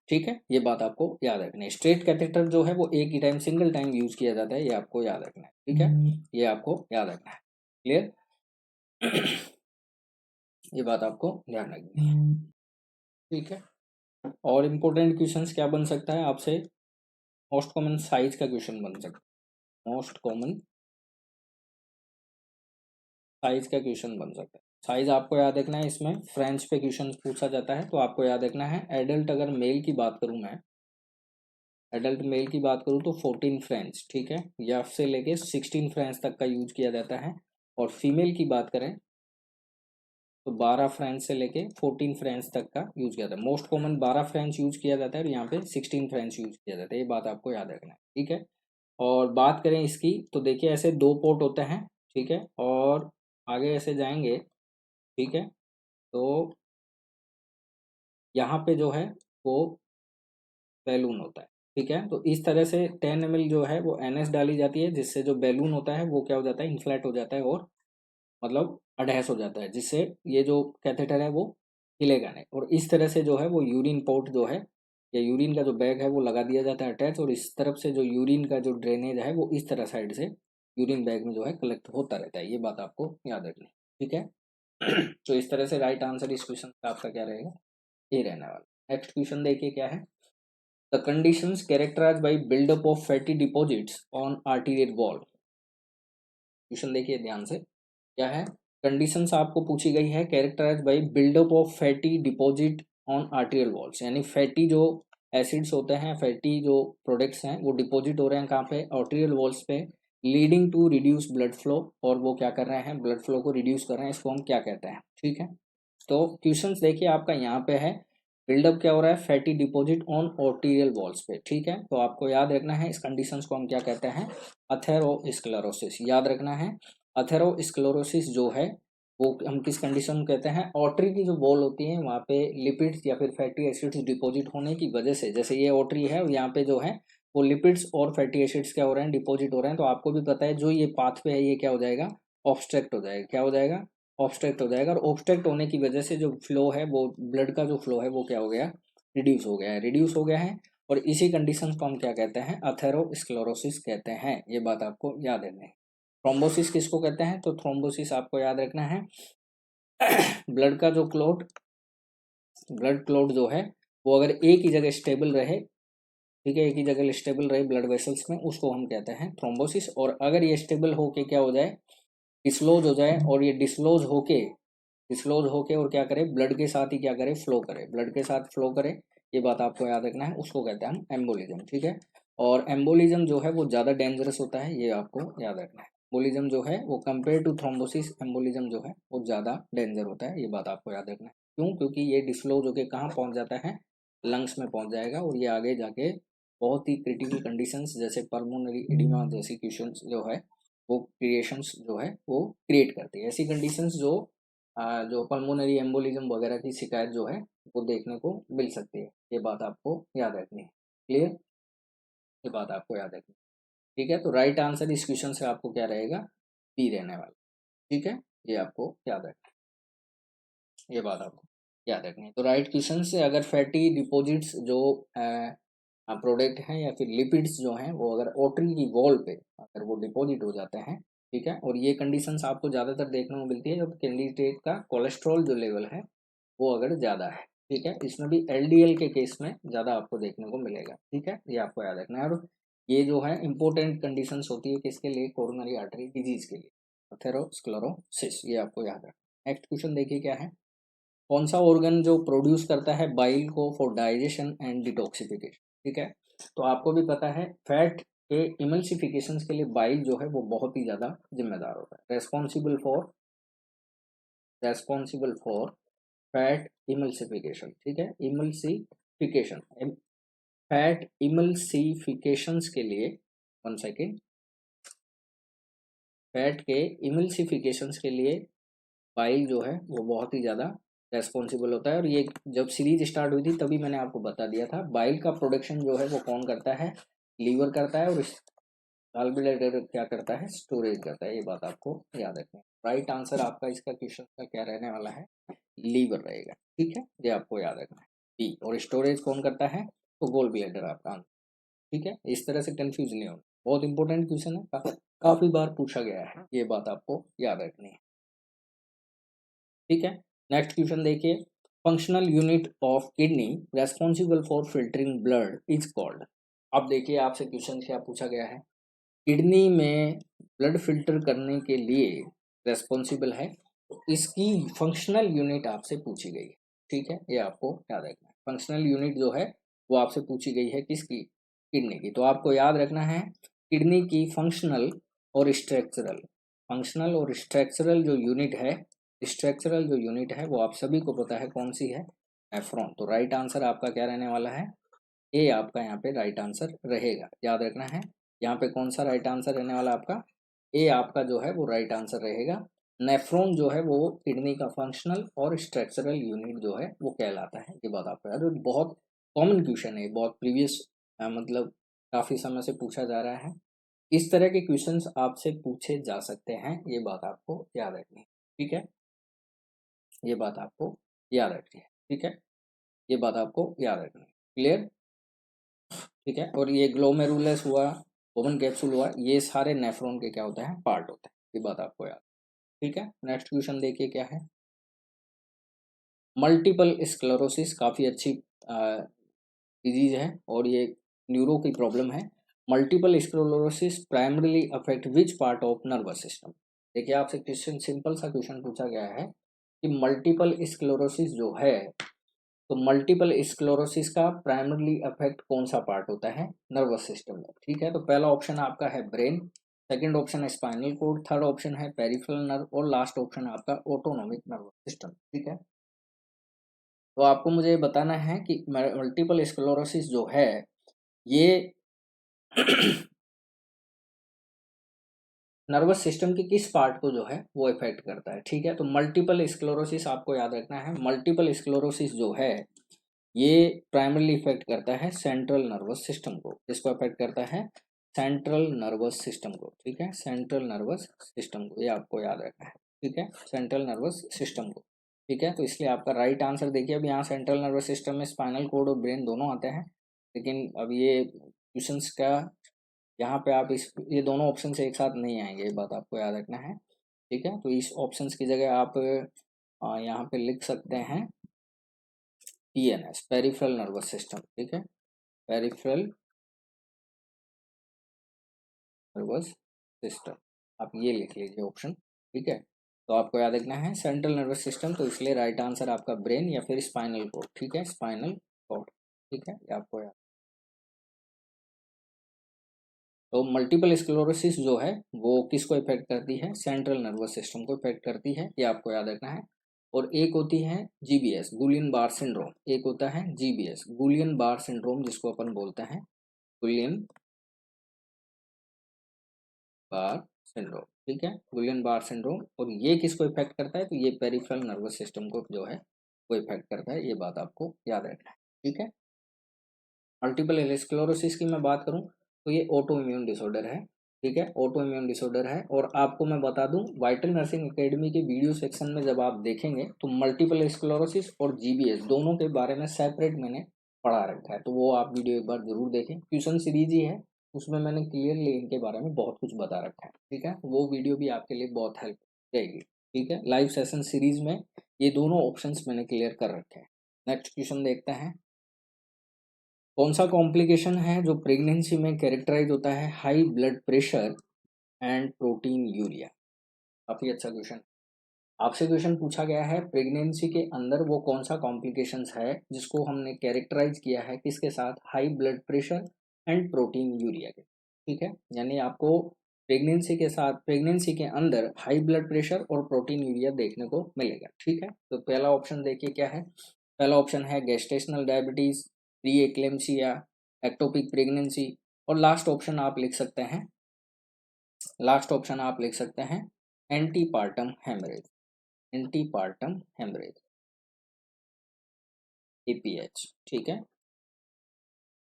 ठीक है, ये बात आपको याद रखनी है। स्ट्रेट कैथेटर जो है वो एक ही टाइम सिंगल टाइम यूज किया जाता है, ये आपको याद रखना है। ठीक है, ये आपको याद रखना है। क्लियर ये बात आपको ध्यान रखनी है। ठीक है, और इम्पोर्टेंट क्वेश्चंस क्या बन सकता है आपसे, मोस्ट कॉमन साइज का क्वेश्चन बन सकता है, मोस्ट कॉमन साइज का क्वेश्चन बन सकता है। साइज आपको याद रखना है, इसमें फ्रेंच पे क्वेश्चन पूछा जाता है तो आपको याद रखना है एडल्ट, अगर मेल की बात करूं मैं, एडल्ट मेल की बात करूं तो 14 फ्रेंच, ठीक है, या से लेके 16 फ्रेंच तक का यूज किया जाता है। और फीमेल की बात करें तो 12 फ्रेंच से लेके 14 फ्रेंच तक का यूज किया जाता है। मोस्ट कॉमन 12 फ्रेंच यूज किया जाता है और यहाँ पे 16 फ्रेंच यूज किया जाता है, ये बात आपको याद रखना है। ठीक है, और बात करें इसकी तो देखिए ऐसे दो पोर्ट होते हैं। ठीक है, और आगे ऐसे जाएंगे। ठीक है, तो यहाँ पे जो है वो बैलून होता है। ठीक है, तो इस तरह से 10 ml जो है वो NS डाली जाती है, जिससे जो बैलून होता है वो क्या हो जाता है, इन्फ्लेट हो जाता है और मतलब अडहेस हो जाता है, जिससे ये जो कैथेटर है वो हिलेगा नहीं। और इस तरह से जो है वो यूरिन पोर्ट जो है या यूरिन का जो बैग है वो लगा दिया जाता है अटैच, और इस तरफ से जो यूरिन का जो ड्रेनेज है वो इस तरह साइड से यूरिन बैग में जो है कलेक्ट होता रहता है, ये बात आपको याद रखनी है। ठीक है तो इस तरह से राइट आंसर इस क्वेश्चन का आपका क्या रहेगा, ये रहने वाला। नेक्स्ट क्वेश्चन देखिए क्या है, the conditions characterized by buildup of fatty deposits on arterial wall. Question देखिए ध्यान से, क्या है, कंडीशंस आपको पूछी गई है characterized by buildup of fatty deposit on arterial walls, यानी फैटी जो एसिड्स होते हैं, फैटी जो प्रोडक्ट्स हैं वो डिपॉजिट हो रहे हैं कहाँ पे, आर्टेरियल वॉल्स पे, leading to reduce blood flow, और वो क्या कर रहे हैं, ब्लड फ्लो को रिड्यूस कर रहे हैं, इसको हम क्या कहते हैं। ठीक है, तो क्वेश्चंस देखिए आपका यहाँ पे है, बिल्डअप क्या हो रहा है, fatty deposit on arterial walls पे। ठीक है, तो आपको याद रखना है इस कंडीशंस को हम क्या कहते हैं, अथेरोस्क्लेरोसिस, याद रखना है। अथेरोस्क्लेरोसिस जो है वो हम किस कंडीशन में कहते हैं, ऑर्टरी की जो वॉल होती है वहाँ पे लिपिड्स या फिर फैटी एसिड्स डिपॉजिट होने की वजह से, जैसे ये ऑर्टरी है यहाँ पे जो है वो लिपिड्स और फैटी एसिड्स क्या हो रहे हैं, डिपॉजिट हो रहे हैं, तो आपको भी पता है जो ये पाथवे है ये क्या हो जाएगा, ऑब्स्ट्रक्ट हो जाएगा, क्या हो जाएगा, ऑब्स्ट्रक्ट हो जाएगा। और ऑब्स्ट्रक्ट होने की वजह से जो फ्लो है वो ब्लड का जो फ्लो है वो क्या हो गया, रिड्यूस हो गया है, रिड्यूस हो गया है। और इसी कंडीशन को हम क्या कहते हैं, अथेरोस्क्लेरोसिस कहते हैं, ये बात आपको याद रखनी है। थ्रोम्बोसिस किसको कहते हैं, तो थ्रोम्बोसिस आपको याद रखना है ब्लड का जो क्लॉट, ब्लड क्लॉट जो है वो अगर एक ही जगह स्टेबल रहे ठीक है, एक ही जगह स्टेबल रहे ब्लड वेसल्स में, उसको हम कहते हैं थ्रोम्बोसिस। और अगर ये स्टेबल होके क्या हो जाए, डिस्लोज हो जाए, और ये डिस्लोज होके और क्या करे, ब्लड के साथ ही क्या करे, फ्लो करे, ब्लड के साथ फ्लो करे, ये बात आपको याद रखना है, उसको कहते हैं हम एम्बोलिज्म। ठीक है, और एम्बोलिज्म जो है वो ज़्यादा डेंजरस होता है, ये आपको याद रखना है। एम्बोलिज्म जो है वो कंपेयर टू थ्रोम्बोसिस, एम्बोलिज्म जो है वो ज़्यादा डेंजर होता है, ये बात आपको याद रखना है। क्यों? क्योंकि ये डिस्लोज होके कहाँ पहुँच जाता है, लंग्स में पहुँच जाएगा, और ये आगे जाके बहुत ही क्रिटिकल कंडीशंस जैसे पल्मोनरी एडिमा जैसी क्वेश्चंस जो है वो क्रिएशंस जो है वो क्रिएट करती है। ऐसी कंडीशंस जो पल्मोनरी एम्बोलिज्म वगैरह की शिकायत जो है वो देखने को मिल सकती है, ये बात आपको याद रखनी है। क्लियर? ये बात आपको याद रखनी है। ठीक है, तो राइट आंसर इस क्वेश्चन से आपको क्या रहेगा, बी रहने वाला। ठीक है, ये आपको याद रखना है, ये बात आपको याद रखनी है। तो राइट क्वेश्चन से अगर फैटी डिपॉजिट्स जो प्रोडक्ट हैं या फिर लिपिड्स जो हैं वो अगर ओटरी की वॉल पे अगर वो डिपॉजिट हो जाते हैं, ठीक है, और ये कंडीशंस आपको ज़्यादातर देखने को मिलती है जब कैंडिडेट का कोलेस्ट्रॉल जो लेवल है वो अगर ज़्यादा है। ठीक है, इसमें भी एलडीएल के केस में ज़्यादा आपको देखने को मिलेगा। ठीक है, ये आपको याद रखना है। और ये जो है इंपॉर्टेंट कंडीशंस होती है किसके लिए, कोरोनरी आर्टरी डिजीज के लिए, अथेरोस्क्लेरोसिस, ये आपको याद रखना। नेक्स्ट क्वेश्चन देखिए क्या है, कौन सा ऑर्गन जो प्रोड्यूस करता है बाइल को फॉर डाइजेशन एंड डिटॉक्सिफिकेशन। ठीक है, तो आपको भी पता है फैट के इमल्सिफिकेशन के लिए बाइल जो है वो बहुत ही ज़्यादा जिम्मेदार होता है, रेस्पॉन्सिबल फॉर फैट इमल्सिफिकेशन। ठीक है, इमल्सिफिकेशन, फैट इमल्सिफिकेशंस के लिए, वन सेकेंड, फैट के इमल्सिफिकेशंस के लिए बाइल जो है वो बहुत ही ज़्यादा रेस्पॉन्सिबल होता है। और ये जब सीरीज स्टार्ट हुई थी तभी मैंने आपको बता दिया था, बाइल का प्रोडक्शन जो है वो कौन करता है, लीवर करता है, और गॉल ब्लैडर क्या करता है, स्टोरेज करता है, ये बात आपको याद रखना है। राइट आंसर आपका इसका क्वेश्चन का क्या रहने वाला है, लीवर रहेगा। ठीक है, ये आपको याद रखना है, बी। और स्टोरेज कौन करता है, तो गोल ब्लैडर आपका आंसर। ठीक है, इस तरह से कंफ्यूज नहीं होना, बहुत इंपॉर्टेंट क्वेश्चन है, काफी बार पूछा गया है, ये बात आपको याद रखनी है। ठीक है, नेक्स्ट क्वेश्चन देखिए, functional unit of kidney responsible for filtering blood is called. अब देखिए आपसे क्वेश्चन क्या पूछा गया है, किडनी में ब्लड फिल्टर करने के लिए रेस्पॉन्सिबल है, तो इसकी फंक्शनल यूनिट आपसे पूछी गई है। ठीक है, ये आपको याद रखना है, फंक्शनल यूनिट जो है वो आपसे पूछी गई है किसकी, किडनी की। तो आपको याद रखना है किडनी की फंक्शनल और स्ट्रक्चरल जो यूनिट है, स्ट्रक्चरल जो यूनिट है वो आप सभी को पता है कौन सी है, नेफ्रॉन। तो राइट आंसर आपका क्या रहने वाला है, ए आपका यहाँ पे राइट आंसर रहेगा, याद रखना है। यहाँ पे कौन सा राइट आंसर रहने वाला आपका, ए आपका जो है वो राइट आंसर रहेगा। नेफ्रॉन जो है वो किडनी का फंक्शनल और स्ट्रक्चरल यूनिट जो है वो कहलाता है, ये बात आपको याद है। बहुत कॉमन क्वेश्चन है, बहुत प्रीवियस मतलब काफी समय से पूछा जा रहा है। इस तरह के क्वेश्चंस आपसे पूछे जा सकते हैं, ये बात आपको याद रखनी है। ठीक है, ये बात आपको याद रखनी है। ठीक है, ये बात आपको याद रखनी है। क्लियर? ठीक है, और ये ग्लोमेरुलस हुआ, ओवन कैप्सूल हुआ, ये सारे नेफ्रॉन के क्या होते हैं, पार्ट होते हैं, ये बात आपको याद। ठीक है, नेक्स्ट क्वेश्चन देखिए क्या है, मल्टीपल स्क्लेरोसिस काफ़ी अच्छी डिजीज है और ये न्यूरो की प्रॉब्लम है। Multiple sclerosis primarily affect which part of nervous system. देखिए आपसे क्वेश्चन, सिंपल सा क्वेश्चन पूछा गया है कि मल्टीपल स्क्लेरोसिस जो है, तो मल्टीपल स्क्लेरोसिस का प्राइमरली अफेक्ट कौन सा पार्ट होता है, नर्वस सिस्टम में। ठीक है, तो पहला ऑप्शन आपका है ब्रेन, सेकंड ऑप्शन है स्पाइनल कोड, थर्ड ऑप्शन है पेरिफेरल नर्व, और लास्ट ऑप्शन है आपका ऑटोनॉमिक नर्वस सिस्टम। ठीक है, तो आपको मुझे बताना है कि मल्टीपल स्क्लेरोसिस जो है ये नर्वस सिस्टम के किस पार्ट को जो है वो इफेक्ट करता है। ठीक है, तो मल्टीपल स्क्लेरोसिस आपको याद रखना है, मल्टीपल स्क्लेरोसिस जो है ये प्राइमरली इफेक्ट करता है सेंट्रल नर्वस सिस्टम को। इसको इफेक्ट करता है सेंट्रल नर्वस सिस्टम को। ठीक है, सेंट्रल नर्वस सिस्टम को, ये आपको याद रखना है। ठीक है, सेंट्रल नर्वस सिस्टम को। ठीक है, तो इसलिए आपका राइट आंसर देखिए, अब यहाँ सेंट्रल नर्वस सिस्टम में स्पाइनल कोड और ब्रेन दोनों आते हैं, लेकिन अब ये क्वेश्चंस का यहाँ पे आप इस ये दोनों ऑप्शन से एक साथ नहीं आएंगे, ये बात आपको याद रखना है। ठीक है, तो इस ऑप्शंस की जगह आप यहाँ पे लिख सकते हैं पीएनएस, पेरिफेरल नर्वस सिस्टम। ठीक है, पेरिफेरल नर्वस सिस्टम, आप ये लिख लीजिए ऑप्शन, ठीक है। तो आपको याद रखना है सेंट्रल नर्वस सिस्टम, तो इसलिए राइट आंसर आपका ब्रेन या फिर स्पाइनल कॉर्ड, ठीक है, स्पाइनल कॉर्ड, ठीक है, ये आपको याद। तो मल्टीपल स्क्लेरोसिस जो है वो किसको इफेक्ट करती है, सेंट्रल नर्वस सिस्टम को इफेक्ट करती है, ये आपको याद रखना है। और एक होती है जीबीएस, गुलियन बार सिंड्रोम, एक होता है जीबीएस, गुलियन बार सिंड्रोम, जिसको अपन बोलते हैं गुलियन बार सिंड्रोम, ठीक है, गुलियन बार सिंड्रोम। और ये किसको इफेक्ट करता है, तो ये पेरिफेरल नर्वस सिस्टम को जो है वो इफेक्ट करता है, ये बात आपको याद रखना है, ठीक है। मल्टीपल स्क्लेरोसिस की मैं बात करूं तो ये ऑटो इम्यून डिसऑर्डर है, ठीक है, ऑटो इम्यून डिसऑर्डर है। और आपको मैं बता दूं वाइटल नर्सिंग एकेडमी के वीडियो सेक्शन में जब आप देखेंगे तो मल्टीपल स्क्लेरोसिस और जीबीएस दोनों के बारे में सेपरेट मैंने पढ़ा रखा है, तो वो आप वीडियो एक बार जरूर देखें, ट्यूशन सीरीज ही है, उसमें मैंने क्लियरली इनके बारे में बहुत कुछ बता रखा है, ठीक है, वो वीडियो भी आपके लिए बहुत हेल्प रहेगी, ठीक है। लाइव सेशन सीरीज में ये दोनों ऑप्शंस मैंने क्लियर कर रखे हैं। नेक्स्ट क्वेश्चन देखते हैं, कौन सा कॉम्प्लिकेशन है जो प्रेगनेंसी में कैरेक्टराइज होता है high blood pressure and protein urea. काफी अच्छा क्वेश्चन, आपसे क्वेश्चन पूछा गया है प्रेगनेंसी के अंदर वो कौन सा कॉम्प्लिकेशंस है जिसको हमने कैरेक्टराइज किया है किसके साथ, high blood pressure and protein urea के, ठीक है। यानी आपको प्रेगनेंसी के साथ, प्रेगनेंसी के अंदर हाई ब्लड प्रेशर और प्रोटीन यूरिया देखने को मिलेगा, ठीक है। तो पहला ऑप्शन देखिए क्या है, पहला ऑप्शन है gestational diabetes, pre eclampsia, ectopic pregnancy, और लास्ट ऑप्शन आप लिख सकते हैं, लास्ट ऑप्शन आप लिख सकते हैं antepartum haemorrhage, antepartum haemorrhage, APH, ठीक है,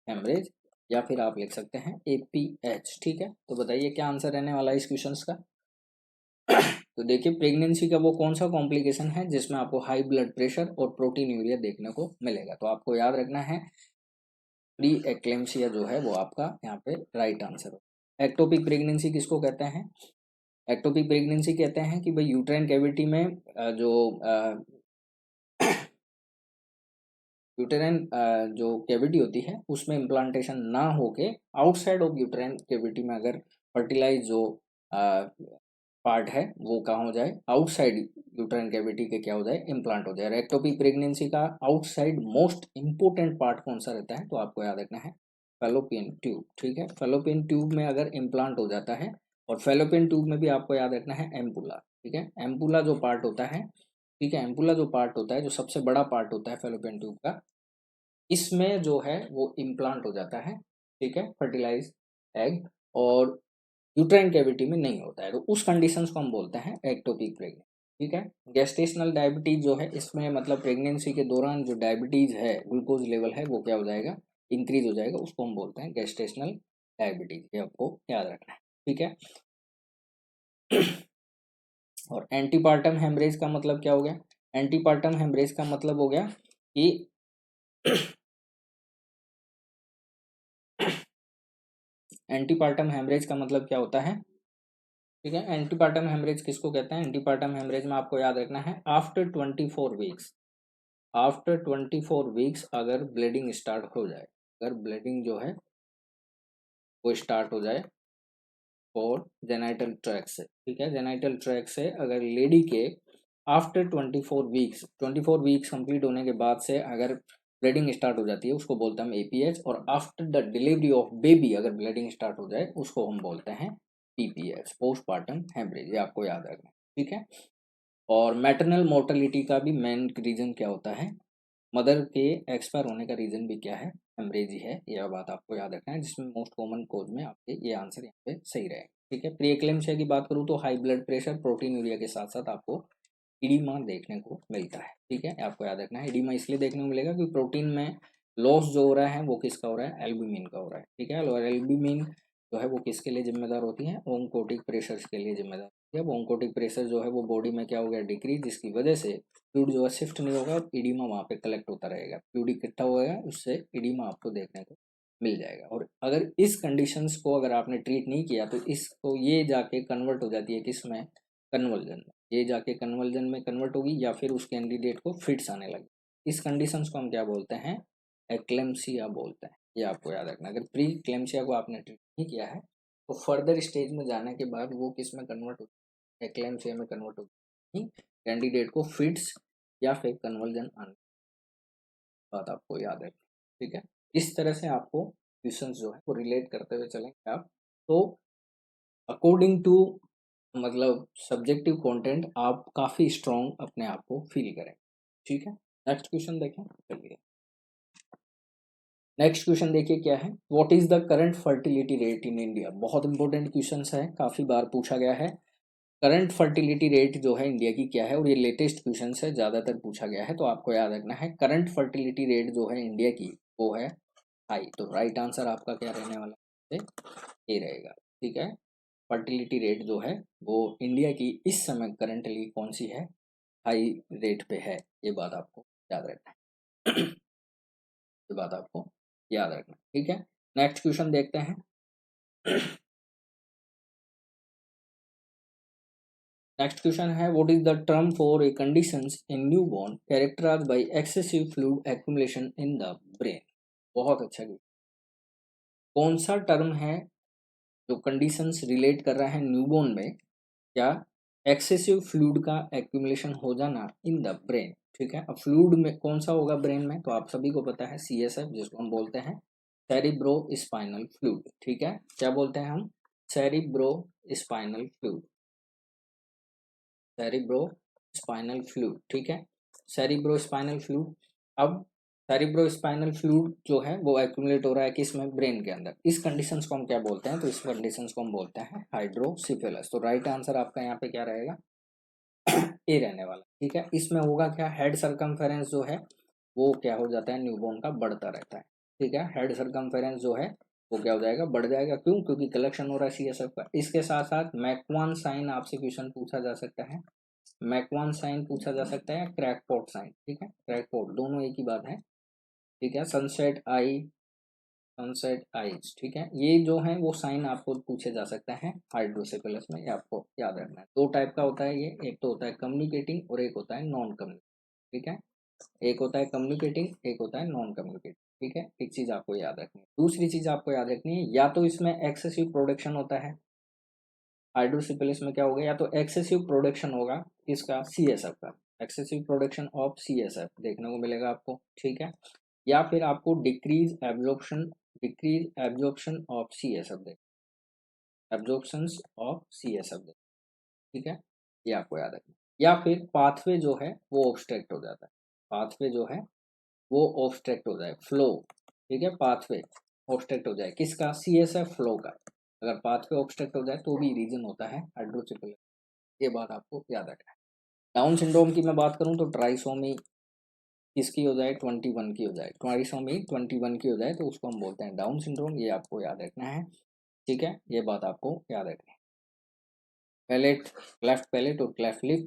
हेमरेज, या फिर आप लिख सकते हैं एपीएच, ठीक है। तो बताइए क्या आंसर रहने वाला है इस क्वेश्चन का। तो देखिए प्रेगनेंसी का वो कौन सा कॉम्प्लिकेशन है जिसमें आपको हाई ब्लड प्रेशर और प्रोटीन यूरिया देखने को मिलेगा, तो आपको याद रखना है प्री एक्लेम्सिया जो है वो आपका यहाँ पे राइट आंसर हो। एक्टोपिक प्रेगनेंसी किसको कहते हैं, एक्टोपिक प्रेगनेंसी कहते हैं कि भाई यूट्राइन कैविटी में जो यूटेराइन जो कैविटी होती है उसमें इम्प्लांटेशन ना होके आउटसाइड ऑफ यूटेराइन कैविटी में अगर फर्टिलाइज जो पार्ट है वो कहाँ हो जाए, आउटसाइड यूटेराइन कैविटी के क्या हो जाए, इम्प्लांट हो जाए। एक्टोपिक प्रेगनेंसी का आउटसाइड मोस्ट इंपोर्टेंट पार्ट कौन सा रहता है, तो आपको याद रखना है फेलोपियन ट्यूब, ठीक है। फेलोपियन ट्यूब में अगर इम्प्लांट हो जाता है, और फेलोपियन ट्यूब में भी आपको याद रखना है एम्पुला, ठीक है, एम्पुला जो पार्ट होता है, ठीक है, एम्पुला जो पार्ट होता है, जो सबसे बड़ा पार्ट होता है फेलोपियन ट्यूब का, इसमें जो है वो इम्प्लांट हो जाता है, ठीक है, फर्टिलाइज एग, और यूट्राइन कैविटी में नहीं होता है, तो उस कंडीशन को हम बोलते हैं एक्टोपिक प्रेगनेंसी, ठीक है। गेस्टेशनल डायबिटीज जो है इसमें मतलब प्रेगनेंसी के दौरान जो डायबिटीज है, ग्लूकोज लेवल है वो क्या हो जाएगा, इंक्रीज हो जाएगा, उसको हम बोलते हैं गेस्टेशनल डायबिटीज, ये आपको याद रखना है, ठीक है। और एंटीपार्टम हेमरेज का मतलब क्या हो गया, एंटीपार्टम हेमरेज का मतलब हो गया कि एंटीपार्टम हेमरेज का मतलब क्या होता है, ठीक है, एंटीपार्टम हेमरेज किसको कहते हैं, एंटीपार्टम हेमरेज में आपको याद रखना है आफ्टर 24 वीक्स, आफ्टर 24 वीक्स अगर ब्लीडिंग स्टार्ट हो जाए, अगर ब्लीडिंग जो है वो स्टार्ट हो जाए और जेनाइटल ट्रैक से, ठीक है, जेनाइटल ट्रैक से अगर लेडी के आफ्टर 24 वीक्स, 24 वीक्स कंप्लीट होने के बाद से अगर ब्लीडिंग स्टार्ट हो जाती है उसको बोलते हैं हम एपीएच, और after the delivery of baby अगर ब्लीडिंग स्टार्ट हो जाए उसको हम बोलते हैं पीपीएच, पोस्टपार्टम हेमरेज, ये आपको याद रखना, ठीक है। और मैटरनल मोर्टेलिटी का भी मेन रीजन क्या होता है, मदर के एक्सपायर होने का रीजन भी क्या है, हेमरेज ही है, यह बात आपको याद रखना है, जिसमें मोस्ट कॉमन कोज में आपके ये आंसर यहाँ पे सही रहेगा, ठीक है। प्री एक्लेम्सिया की बात करूँ तो high blood pressure, protein urea के साथ साथ आपको इडीमा देखने को मिलता है, ठीक है, आपको याद रखना है इडीमा इसलिए देखने को मिलेगा क्योंकि प्रोटीन में लॉस जो हो रहा है वो किसका हो रहा है, एल्ब्यूमिन का हो रहा है, ठीक है। और एल्ब्यूमिन जो है वो किसके लिए जिम्मेदार होती है, ओंकोटिक प्रेशर के लिए जिम्मेदार होती है। वो ओंकोटिक प्रेशर जो है वो बॉडी में क्या हो गया, डिक्रीज, जिसकी वजह से फ्लूइड जो है शिफ्ट नहीं होगा, इडीमा वहाँ पे कलेक्ट होता रहेगा, फ्लूइड इकट्ठा होगा, उससे इडीमा आपको देखने को मिल जाएगा। और अगर इस कंडीशंस को अगर आपने ट्रीट नहीं किया तो इसको ये जाके कन्वर्ट हो जाती है किसमें, कन्वर्जन में, ये जाके कन्वर्जन में कन्वर्ट होगी या फिर उस कैंडिडेट को फिट्स आने लगे, इस कंडीशंस को हम क्या बोलते हैं, एक्लेम्सिया बोलते हैं, ये आपको याद रखना। अगर प्री क्लेम्सिया को आपने ट्रीट नहीं किया है तो फर्दर स्टेज में जाने के बाद वो किस में कन्वर्ट होती है, एक्लेम्सिया में कन्वर्ट होती है, कैंडिडेट को फिट्स या फिर कन्वर्जन आने, बात आपको याद है, ठीक है। इस तरह से आपको क्वेश्चंस जो है वो रिलेट करते हुए चलेंगे आप। तो अकॉर्डिंग टू मतलब सब्जेक्टिव कंटेंट आप काफ़ी स्ट्रॉन्ग अपने आप को फील करें, ठीक है। नेक्स्ट क्वेश्चन देखें, चलिए नेक्स्ट क्वेश्चन देखिए क्या है, what is the current fertility rate in India. बहुत इंपॉर्टेंट क्वेश्चन है, काफ़ी बार पूछा गया है। करंट फर्टिलिटी रेट जो है इंडिया की क्या है, और ये लेटेस्ट क्वेश्चन है, ज़्यादातर पूछा गया है, तो आपको याद रखना है करंट फर्टिलिटी रेट जो है इंडिया की वो है हाई। तो राइट आंसर आपका क्या रहने वाला है, ए रहेगा, ठीक है। फर्टिलिटी रेट जो है वो इंडिया की इस समय करंटली कौन सी है, हाई रेट पे है, ये बात आपको याद रखना है। ये बात आपको याद रखना, ठीक है। नेक्स्ट क्वेश्चन देखते हैं। नेक्स्ट क्वेश्चन है, what is the term for a conditions in newborn characterized by excessive fluid accumulation in the brain. बहुत अच्छा क्वेश्चन। कौन सा टर्म है जो कंडीशंस रिलेट कर रहा है न्यूबॉर्न में, क्या एक्सेसिव फ्लूइड का एक्यूमुलेशन हो जाना इन द ब्रेन, ठीक है। अब फ्लूइड में कौन सा होगा ब्रेन में, तो आप सभी को पता है सीएसएफ, जिसको हम बोलते हैं सेरिब्रो स्पाइनल फ्लूइड, ठीक है। क्या बोलते हैं हम, cerebro spinal fluid, cerebro spinal fluid, ठीक है। Cerebro spinal fluid. अब सेरिब्रो स्पाइनल फ्लूइड जो है वो एक्यूमुलेट हो रहा है किस में, ब्रेन के अंदर। इस कंडीशंस को हम क्या बोलते हैं, तो इस कंडीशंस को हम बोलते हैं हाइड्रोसिफेलस। तो राइट आंसर आपका यहाँ पे क्या रहेगा, ए रहने वाला, ठीक है। इसमें होगा क्या, हेड सरकमफेरेंस जो है वो क्या हो जाता है, न्यूबॉर्न का बढ़ता रहता है, ठीक है। हेड सरकमफेरेंस जो है वो क्या हो जाएगा, बढ़ जाएगा, क्यों, क्योंकि कलेक्शन हो रहा है सीएसएफ का। इसके साथ साथ मैकवान साइन आपसे क्वेश्चन पूछा जा सकता है, मैकवान साइन पूछा जा सकता है, क्रैकपॉट साइन, ठीक है। क्रैकपॉट दोनों एक ही बात है, ठीक है। सनसेट आई, सनसेट आइज, ठीक है। ये जो है वो साइन आपको पूछे जा सकता है हाइड्रोसेफेलस में, ये आपको याद रखना है। दो टाइप का होता है ये, एक तो होता है कम्युनिकेटिंग और एक होता है नॉन कम्युनिकेटिंग, ठीक है। एक होता है कम्युनिकेटिंग, एक होता है नॉन कम्युनिकेटिंग, ठीक है। एक चीज आपको याद रखनी है। दूसरी चीज आपको याद रखनी है, या तो इसमें एक्सेसिव प्रोडक्शन होता है, हाइड्रोसिफिलिस में क्या होगा, या तो एक्सेसिव प्रोडक्शन होगा किसका, सीएसएफ का, एक्सेसिव प्रोडक्शन ऑफ सीएसएफ देखने को मिलेगा आपको, ठीक है। या फिर आपको डिक्रीज एब्जॉर्प्शन ऑफ सीएसएफ देख, एब्जॉर्प्शंस ऑफ सीएसएफ देख, ठीक है। ये आपको याद रखना। या फिर पाथवे जो है वो ऑब्स्ट्रक्ट हो जाता है, पाथवे जो है वो ऑब्स्ट्रक्ट हो जाए, फ्लो, ठीक है। पाथवे ऑब्स्ट्रक्ट हो जाए किसका, सीएसएफ फ्लो का। अगर पाथवे ऑब्स्ट्रक्ट हो जाए तो भी रीजन होता है हाइड्रोसिफिलिस, ये बात आपको याद रखना है। डाउन सिंड्रोम की मैं बात करूं तो ट्राइसोमी किसकी हो जाए, 21 की हो जाए, ट्राइसोमी 21 की हो जाए तो उसको हम बोलते हैं डाउन सिंड्रोम, ये आपको याद रखना है, ठीक है। ये बात आपको याद रखनी है। पैलेट, क्लेफ्ट पैलेट और क्लेफ्ट लिप,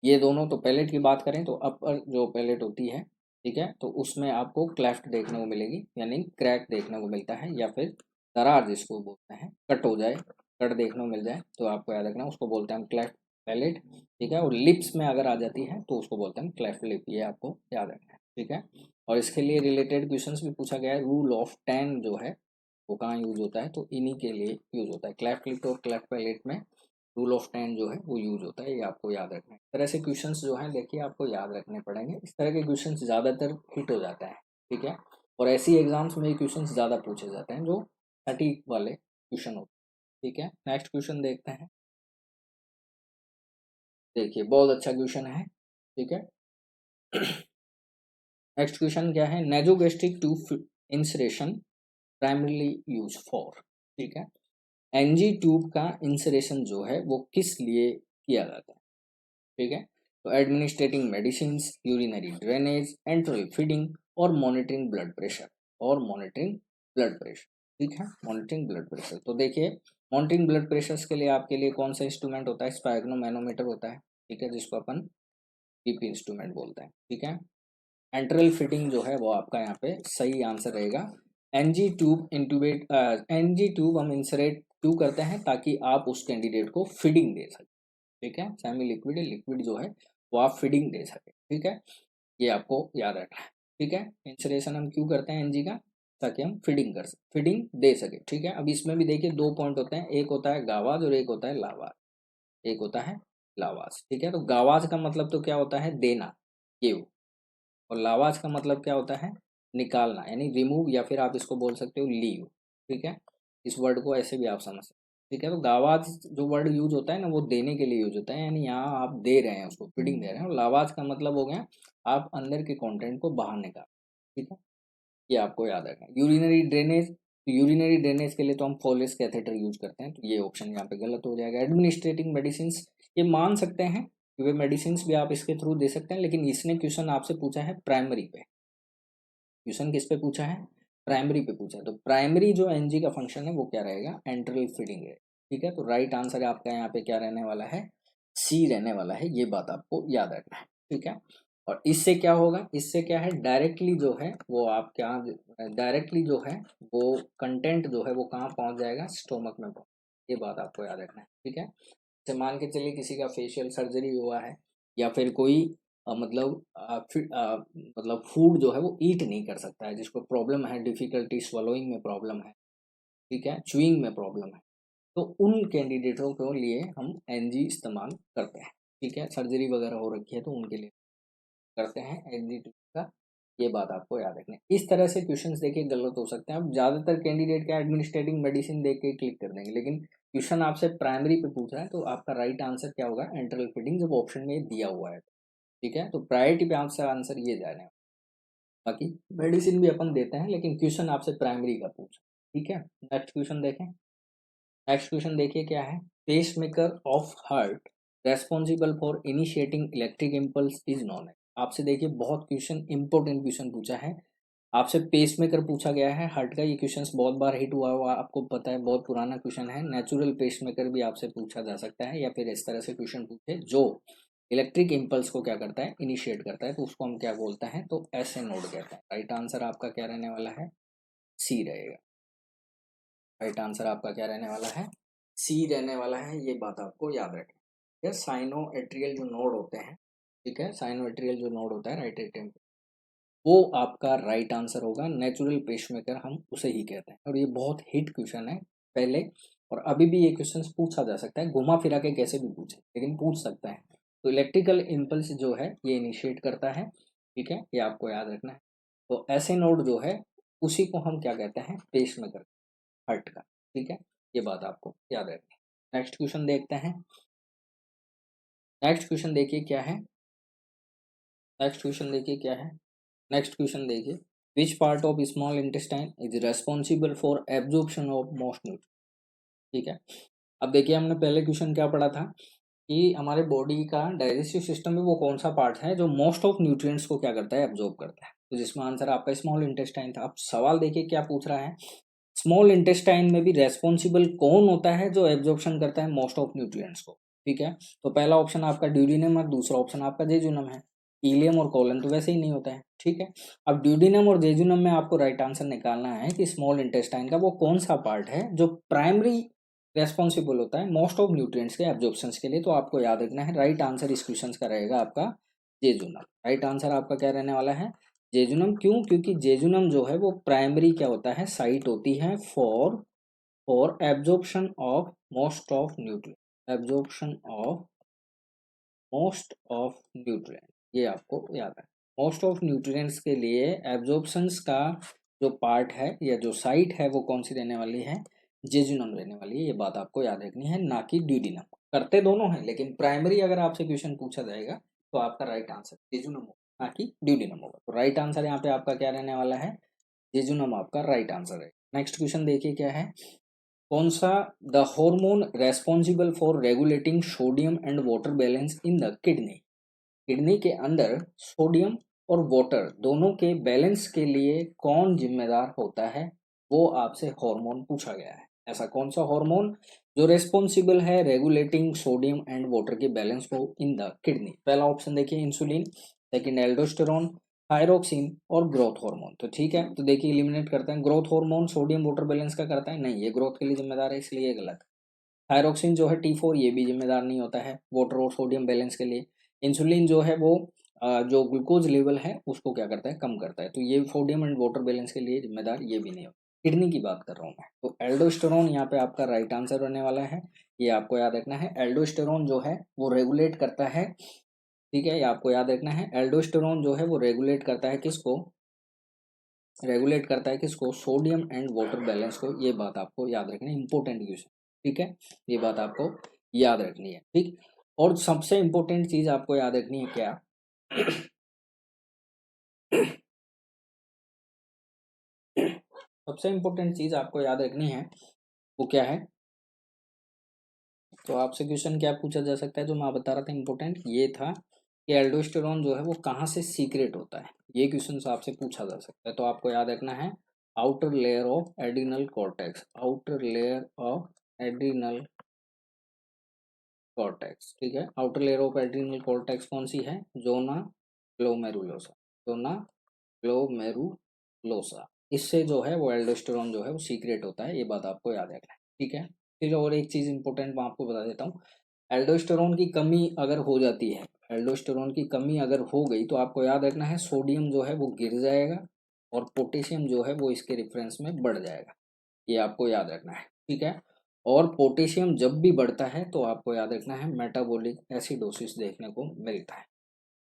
ये दोनों, तो पैलेट की बात करें तो अपर जो पैलेट होती है, ठीक है, तो उसमें आपको क्लेफ्ट देखने को मिलेगी, यानी क्रैक देखने को मिलता है, या फिर दरार जिसको बोलते हैं, कट हो जाए, कट देखने को मिल जाए, तो आपको याद रखना उसको बोलते हैं हम क्लेफ्ट पैलेट, ठीक है। और लिप्स में अगर आ जाती है तो उसको बोलते हैं क्लेफ्ट लिप, ये आपको याद रखना है, ठीक है। और इसके लिए रिलेटेड क्वेश्चंस भी पूछा गया है, रूल ऑफ 10 जो है वो कहाँ यूज होता है, तो इन्हीं के लिए यूज होता है, क्लेफ्ट लिप और क्लेफ्ट पैलेट में रूल ऑफ 10 जो है वो यूज होता है, ये आपको याद रखना है। इस तरह से क्वेश्चंस जो हैं देखिए आपको याद रखने पड़ेंगे, इस तरह के क्वेश्चंस ज़्यादातर हिट हो जाता है, ठीक है। और ऐसी एग्जाम्स में ये क्वेश्चंस ज़्यादा पूछे जाते हैं जो सटीक वाले क्वेश्चन होते हैं, ठीक है। नेक्स्ट क्वेश्चन देखते हैं, देखिए बहुत अच्छा क्वेश्चन है, ठीक है। नेक्स्ट क्वेश्चन क्या है, nasogastric tube insertion primarily used for, ठीक है। एनजी ट्यूब का इंसरेशन जो है वो किस लिए किया जाता है, ठीक है। तो administrating medicine, urinary drainage, enteral feeding, और मॉनिटरिंग ब्लड प्रेशर, और मॉनिटरिंग ब्लड प्रेशर, ठीक है, मॉनिटरिंग ब्लड प्रेशर। तो देखिए मॉनिटरिंग ब्लड प्रेशर के लिए आपके लिए कौन सा इंस्ट्रूमेंट होता है, स्पाइग्नोमैनोमीटर होता है, ठीक है, जिसको अपन पीपी इंस्ट्रूमेंट बोलते हैं, ठीक है। एंट्रल फिटिंग जो है वो आपका यहाँ पे सही आंसर रहेगा। एनजी ट्यूब इंटूबेट, एनजी ट्यूब हम इंसरेट क्यों करते हैं, ताकि आप उस कैंडिडेट को फीडिंग दे सकें, ठीक है। सेमी लिक्विड लिक्विड जो है वो आप फीडिंग दे सके, ठीक है। ये आपको याद रखना है, ठीक है। इंसुलेशन हम क्यों करते हैं एनजी का, ताकि हम फीडिंग दे सके। ठीक है, अब इसमें भी देखिए 2 पॉइंट होते हैं, एक होता है गावाज और एक होता है लावाज। एक होता है लावाज। ठीक है, तो गावाज का मतलब तो क्या होता है, देना, गिव, और लावाज का मतलब क्या होता है, निकालना, यानी रिमूव, या फिर आप इसको बोल सकते हो लीव। ठीक है, इस वर्ड को ऐसे भी आप समझ सकते हो। ठीक है, तो गावाज जो वर्ड यूज होता है ना, वो देने के लिए यूज होता है, यानी यहाँ आप दे रहे हैं उसको, फीडिंग दे रहे हैं। और लावाज का मतलब हो गया आप अंदर के कंटेंट को बाहर निकाल। ठीक है, ये आपको याद रखना है। यूरिनरी ड्रेनेज, तो यूरिनरी ड्रेनेज के लिए तो हम फोलेस कैथेटर यूज करते हैं, तो ये ऑप्शन यहाँ पे गलत हो जाएगा। एडमिनिस्ट्रेटिंग मेडिसिन, ये मान सकते हैं कि वे मेडिसिन भी आप इसके थ्रू दे सकते हैं, लेकिन इसने क्वेश्चन आपसे पूछा है प्राइमरी पे। क्वेश्चन किस पे पूछा है, प्राइमरी पे पूछा है। तो प्राइमरी जो एनजी का फंक्शन है वो क्या रहेगा, एंट्रल फीडिंग है। ठीक है, तो राइट आंसर आपका यहाँ पे क्या रहने वाला है, सी रहने वाला है। ये बात आपको याद रखना है। ठीक है, और इससे क्या होगा, इससे क्या है, डायरेक्टली जो है वो आप क्या, डायरेक्टली जो है वो कंटेंट जो है वो कहाँ पहुंच जाएगा, स्टोमक में पहुंच। ये बात आपको याद रखना है। ठीक है, जैसे मान के चलिए किसी का फेशियल सर्जरी हुआ है, या फिर कोई मतलब फूड जो है वो ईट नहीं कर सकता है, जिसको प्रॉब्लम है, डिफिकल्टी स्वलोइंग में प्रॉब्लम है, ठीक है, च्यूइंग में प्रॉब्लम है, तो उन कैंडिडेटों के लिए हम एनजी इस्तेमाल करते हैं। ठीक है, सर्जरी वगैरह हो रखी है तो उनके लिए करते हैं एनजी का। ये बात आपको याद रखनी है। इस तरह से क्वेश्चंस देखिए गलत हो सकते हैं। अब ज़्यादातर कैंडिडेट क्या एडमिनिस्ट्रेटिंग मेडिसिन देख के क्लिक कर देंगे, लेकिन क्वेश्चन आपसे प्राइमरी पे पूछ रहा है, तो आपका राइट आंसर क्या होगा, एंट्रल फीडिंग, जब ऑप्शन में दिया हुआ है। ठीक है, तो प्रायोरिटी पे आपसे आंसर ये जाने। बाकी मेडिसिन भी अपन देते हैं, लेकिन क्वेश्चन आपसे प्राइमरी का पूछा। ठीक है, नेक्स्ट क्वेश्चन देखें। नेक्स्ट क्वेश्चन देखिए क्या है, pacemaker of heart responsible for initiating electric impulse is known है। आपसे देखिए बहुत क्वेश्चन, इंपॉर्टेंट क्वेश्चन पूछा है आपसे, पेस मेकर पूछा गया है हार्ट का। ये क्वेश्चन बहुत बार हिट हुआ हुआ आपको पता है, बहुत पुराना क्वेश्चन है। नेचुरल पेस मेकर भी आपसे पूछा जा सकता है, या फिर इस तरह से क्वेश्चन पूछे जो इलेक्ट्रिक इम्पल्स को क्या करता है, इनिशिएट करता है, तो उसको हम क्या बोलते हैं, तो ऐसे नोड कहते हैं। राइट आंसर आपका क्या रहने वाला है, सी रहेगा। राइट आंसर आपका क्या रहने वाला है, सी रहने वाला है। ये बात आपको याद रखना है। साइनो एट्रियल जो नोड होते हैं, ठीक है, साइनो एट्रियल जो नोड होता है राइट एट्रियम, वो आपका राइट आंसर होगा। नेचुरल पेसमेकर हम उसे ही कहते हैं, और ये बहुत हिट क्वेश्चन है पहले, और अभी भी ये क्वेश्चन पूछा जा सकता है, घुमा फिरा के कैसे भी पूछे, लेकिन पूछ सकता है। तो इलेक्ट्रिकल इम्पल्स जो है ये इनिशिएट करता है। ठीक है, ये आपको याद रखना है। तो ऐसे नोड जो है उसी को हम क्या कहते हैं, पेसमेकर, हार्ट का। ठीक है, ये बात आपको याद रखनी है। नेक्स्ट क्वेश्चन देखते हैं। नेक्स्ट क्वेश्चन देखिए क्या है, नेक्स्ट क्वेश्चन देखिए क्या है, नेक्स्ट क्वेश्चन देखिए, which part of small intestine is responsible for absorption of most nutrients. ठीक है, अब देखिए हमने पहले क्वेश्चन क्या पढ़ा था कि हमारे बॉडी का डाइजेस्टिव सिस्टम में वो कौन सा पार्ट है जो मोस्ट ऑफ न्यूट्रिएंट्स को क्या करता है, एब्जॉर्ब करता है, तो जिसमें आंसर आपका स्मॉल इंटेस्टाइन था। अब सवाल देखिए क्या पूछ रहा है, स्मॉल इंटेस्टाइन में भी रेस्पॉन्सिबल कौन होता है जो एब्जॉर्प्शन करता है मोस्ट ऑफ न्यूट्रिएंट्स को। ठीक है, तो पहला ऑप्शन आपका ड्यूडिनम और दूसरा ऑप्शन आपका जेजुनम है। इलियम और कोलन तो वैसे ही नहीं होता है। ठीक है, अब ड्यूडिनम और जेजुनम में आपको राइट आंसर निकालना है कि स्मॉल इंटेस्टाइन का वो कौन सा पार्ट है जो प्राइमरी रेस्पॉन्सिबल होता है मोस्ट ऑफ न्यूट्रिएंट्स के एब्जॉर्प्शन के लिए। तो आपको याद रखना है राइट आंसर इस क्वेश्चन का रहेगा आपका जेजुनम। राइट आंसर आपका क्या रहने वाला है, जेजुनम। क्यों, क्योंकि जेजुनम जो है वो प्राइमरी क्या होता है, साइट होती है for absorption of most of nutrient, absorption of most of nutrient. ये आपको याद है, मोस्ट ऑफ न्यूट्रिएंट्स के लिए एब्जॉर्प्शंस का जो पार्ट है या जो साइट है वो कौन सी रहने वाली है, जेजुनम रहने वाली है। ये बात आपको याद रखनी है, ना कि ड्यूडिनम। करते दोनों हैं, लेकिन प्राइमरी अगर आपसे क्वेश्चन पूछा जाएगा तो आपका राइट आंसर जेजुनम होगा, ना कि ड्यूडिनम होगा। तो राइट आंसर यहाँ पे आपका क्या रहने वाला है, जेजुनम आपका राइट आंसर है। नेक्स्ट क्वेश्चन देखिए क्या है, कौन सा the hormone responsible for regulating sodium and water balance in the kidney. Kidney के अंदर सोडियम और वाटर दोनों के बैलेंस के लिए कौन जिम्मेदार होता है, वो आपसे हार्मोन पूछा गया है। ऐसा कौन सा हार्मोन जो रेस्पॉन्सिबल है रेगुलेटिंग सोडियम एंड वाटर के बैलेंस को इन द किडनी। पहला ऑप्शन देखिए इंसुलिन, सेकंड एल्डोस्टेरोन, थायरोक्सिन और ग्रोथ हार्मोन। तो ठीक है, तो देखिए एलिमिनेट करते हैं। Growth hormone sodium water balance का करता है, नहीं, ये ग्रोथ के लिए जिम्मेदार है, इसलिए ये गलत। थायरोक्सिन जो है T4, ये भी जिम्मेदार नहीं होता है वाटर और सोडियम बैलेंस के लिए। इंसुलिन जो है वो जो ग्लूकोज लेवल है उसको क्या करता है, कम करता है। तो ये सोडियम एंड वाटर बैलेंस के लिए जिम्मेदार ये भी नहीं हो। किडनी की बात कर रहा हूँ मैं, तो एल्डोस्टेरोन यहाँ पे आपका राइट आंसर रहने वाला है। ये आपको याद रखना है। एल्डोस्टेरोन जो है वो रेगुलेट करता है, ठीक है, ये आपको याद रखना है। एल्डोस्टेरोन जो है वो रेगुलेट करता है किसको, रेगुलेट करता है किसको, सोडियम एंड वाटर बैलेंस को। ये बात आपको याद रखनी है, इंपॉर्टेंट क्वेश्चन, ठीक है, ये बात आपको याद रखनी है, ठीक। और सबसे इंपॉर्टेंट चीज आपको याद रखनी है क्या, सबसे इंपॉर्टेंट चीज आपको याद रखनी है वो क्या है। तो आपसे क्वेश्चन क्या पूछा जा सकता है, जो मैं बता रहा था इंपॉर्टेंट ये था कि एल्डोस्टेरोन जो है वो कहाँ से सीक्रेट होता है, ये क्वेश्चन आपसे पूछा जा सकता है। तो आपको याद रखना है outer layer of adrenal cortex, outer layer of adrenal cortex, ठीक है। Outer layer of adrenal cortex कौन सी है, जोना ग्लोमेरुलोसा, जोना ग्लोमेरुलोसा। इससे जो है वो एल्डोस्टेरोन जो है वो सीक्रेट होता है, ये बात आपको याद रखना है, ठीक है। फिर और एक चीज इंपॉर्टेंट मैं आपको बता देता हूँ, एल्डोस्टेरोन की कमी अगर हो जाती है, एल्डोस्टेरोन की कमी अगर हो गई तो आपको याद रखना है सोडियम जो है वो गिर जाएगा और पोटेशियम जो है वो इसके रेफरेंस में बढ़ जाएगा, ये आपको याद रखना है, ठीक है। और पोटेशियम जब भी बढ़ता है तो आपको याद रखना है मेटाबॉलिक एसिडोसिस देखने को मिलता है।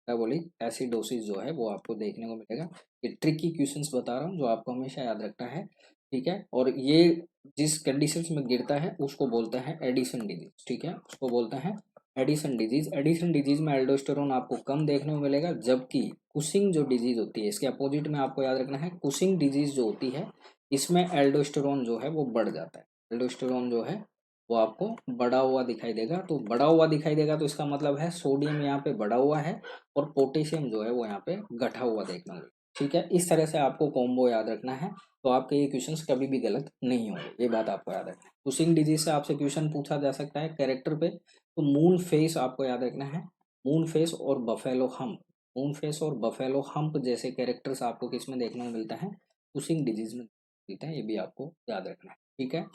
मेटाबॉलिक एसिडोसिस जो है वो आपको देखने को मिलेगा। ये ट्रिकी क्वेश्चंस बता रहा हूँ जो आपको हमेशा याद रखना है, ठीक है। और ये जिस कंडीशंस में गिरता है उसको बोलते हैं एडिशन डिजीज, ठीक है, उसको बोलते हैं एडिशन डिजीज। एडिशन डिजीज में एल्डोस्टेरोन आपको कम देखने को मिलेगा, जबकि कुशिंग जो डिजीज होती है इसके अपोजिट में आपको याद रखना है, कुशिंग डिजीज जो होती है इसमें एल्डोस्टेरोन जो है वो बढ़ जाता है। एल्डोस्टेरोन जो है वो आपको बढ़ा हुआ दिखाई देगा। तो बढ़ा हुआ दिखाई देगा तो इसका मतलब है सोडियम यहाँ पे बढ़ा हुआ है और पोटेशियम जो है वो यहाँ पे घटा हुआ देखना होगा, ठीक है। इस तरह से आपको कॉम्बो याद रखना है, तो आपके ये क्वेश्चंस कभी भी गलत नहीं होंगे, ये बात आपको याद रखना है। कुशिंग डिजीज से आपसे क्वेश्चन पूछा जा सकता है कैरेक्टर पे, तो मून फेस आपको याद रखना है, मून फेस और बफेलो हम्प, मून फेस और बफेलो हम्प जैसे कैरेक्टर्स आपको किस में देखने को मिलता है, कुशिंग डिजीज में मिलता है, ये भी आपको याद रखना है, ठीक है,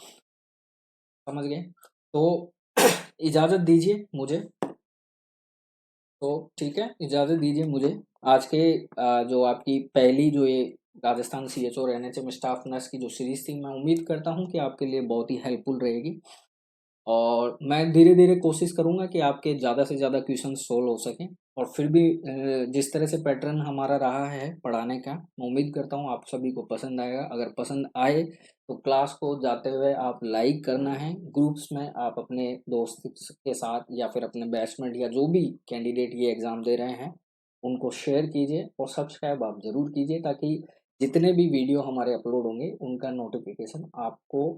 समझ गए। तो इजाजत दीजिए मुझे, तो ठीक है, इजाजत दीजिए मुझे। आज के जो आपकी पहली जो ये राजस्थान CHO और NHM स्टाफ नर्स की जो सीरीज थी, मैं उम्मीद करता हूँ कि आपके लिए बहुत ही हेल्पफुल रहेगी। और मैं धीरे धीरे कोशिश करूंगा कि आपके ज़्यादा से ज़्यादा क्वेश्चन सोल्व हो सकें। और फिर भी जिस तरह से पैटर्न हमारा रहा है पढ़ाने का, मैं उम्मीद करता हूँ आप सभी को पसंद आएगा। अगर पसंद आए तो क्लास को जाते हुए आप लाइक करना है, ग्रुप्स में आप अपने दोस्त के साथ या फिर अपने बैचमेट या जो भी कैंडिडेट ये एग्ज़ाम दे रहे हैं उनको शेयर कीजिए और सब्सक्राइब आप ज़रूर कीजिए, ताकि जितने भी वीडियो हमारे अपलोड होंगे उनका नोटिफिकेशन आपको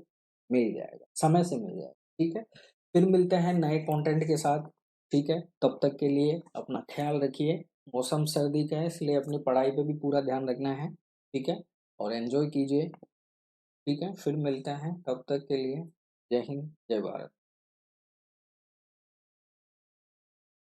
मिल जाएगा, समय से मिल जाएगा, ठीक है। फिर मिलते हैं नए कंटेंट के साथ, ठीक है। तब तक के लिए अपना ख्याल रखिए। मौसम सर्दी का है इसलिए अपनी पढ़ाई पे भी पूरा ध्यान रखना है, ठीक है, और एंजॉय कीजिए, ठीक है। फिर मिलते हैं, तब तक के लिए जय हिंद जय भारत।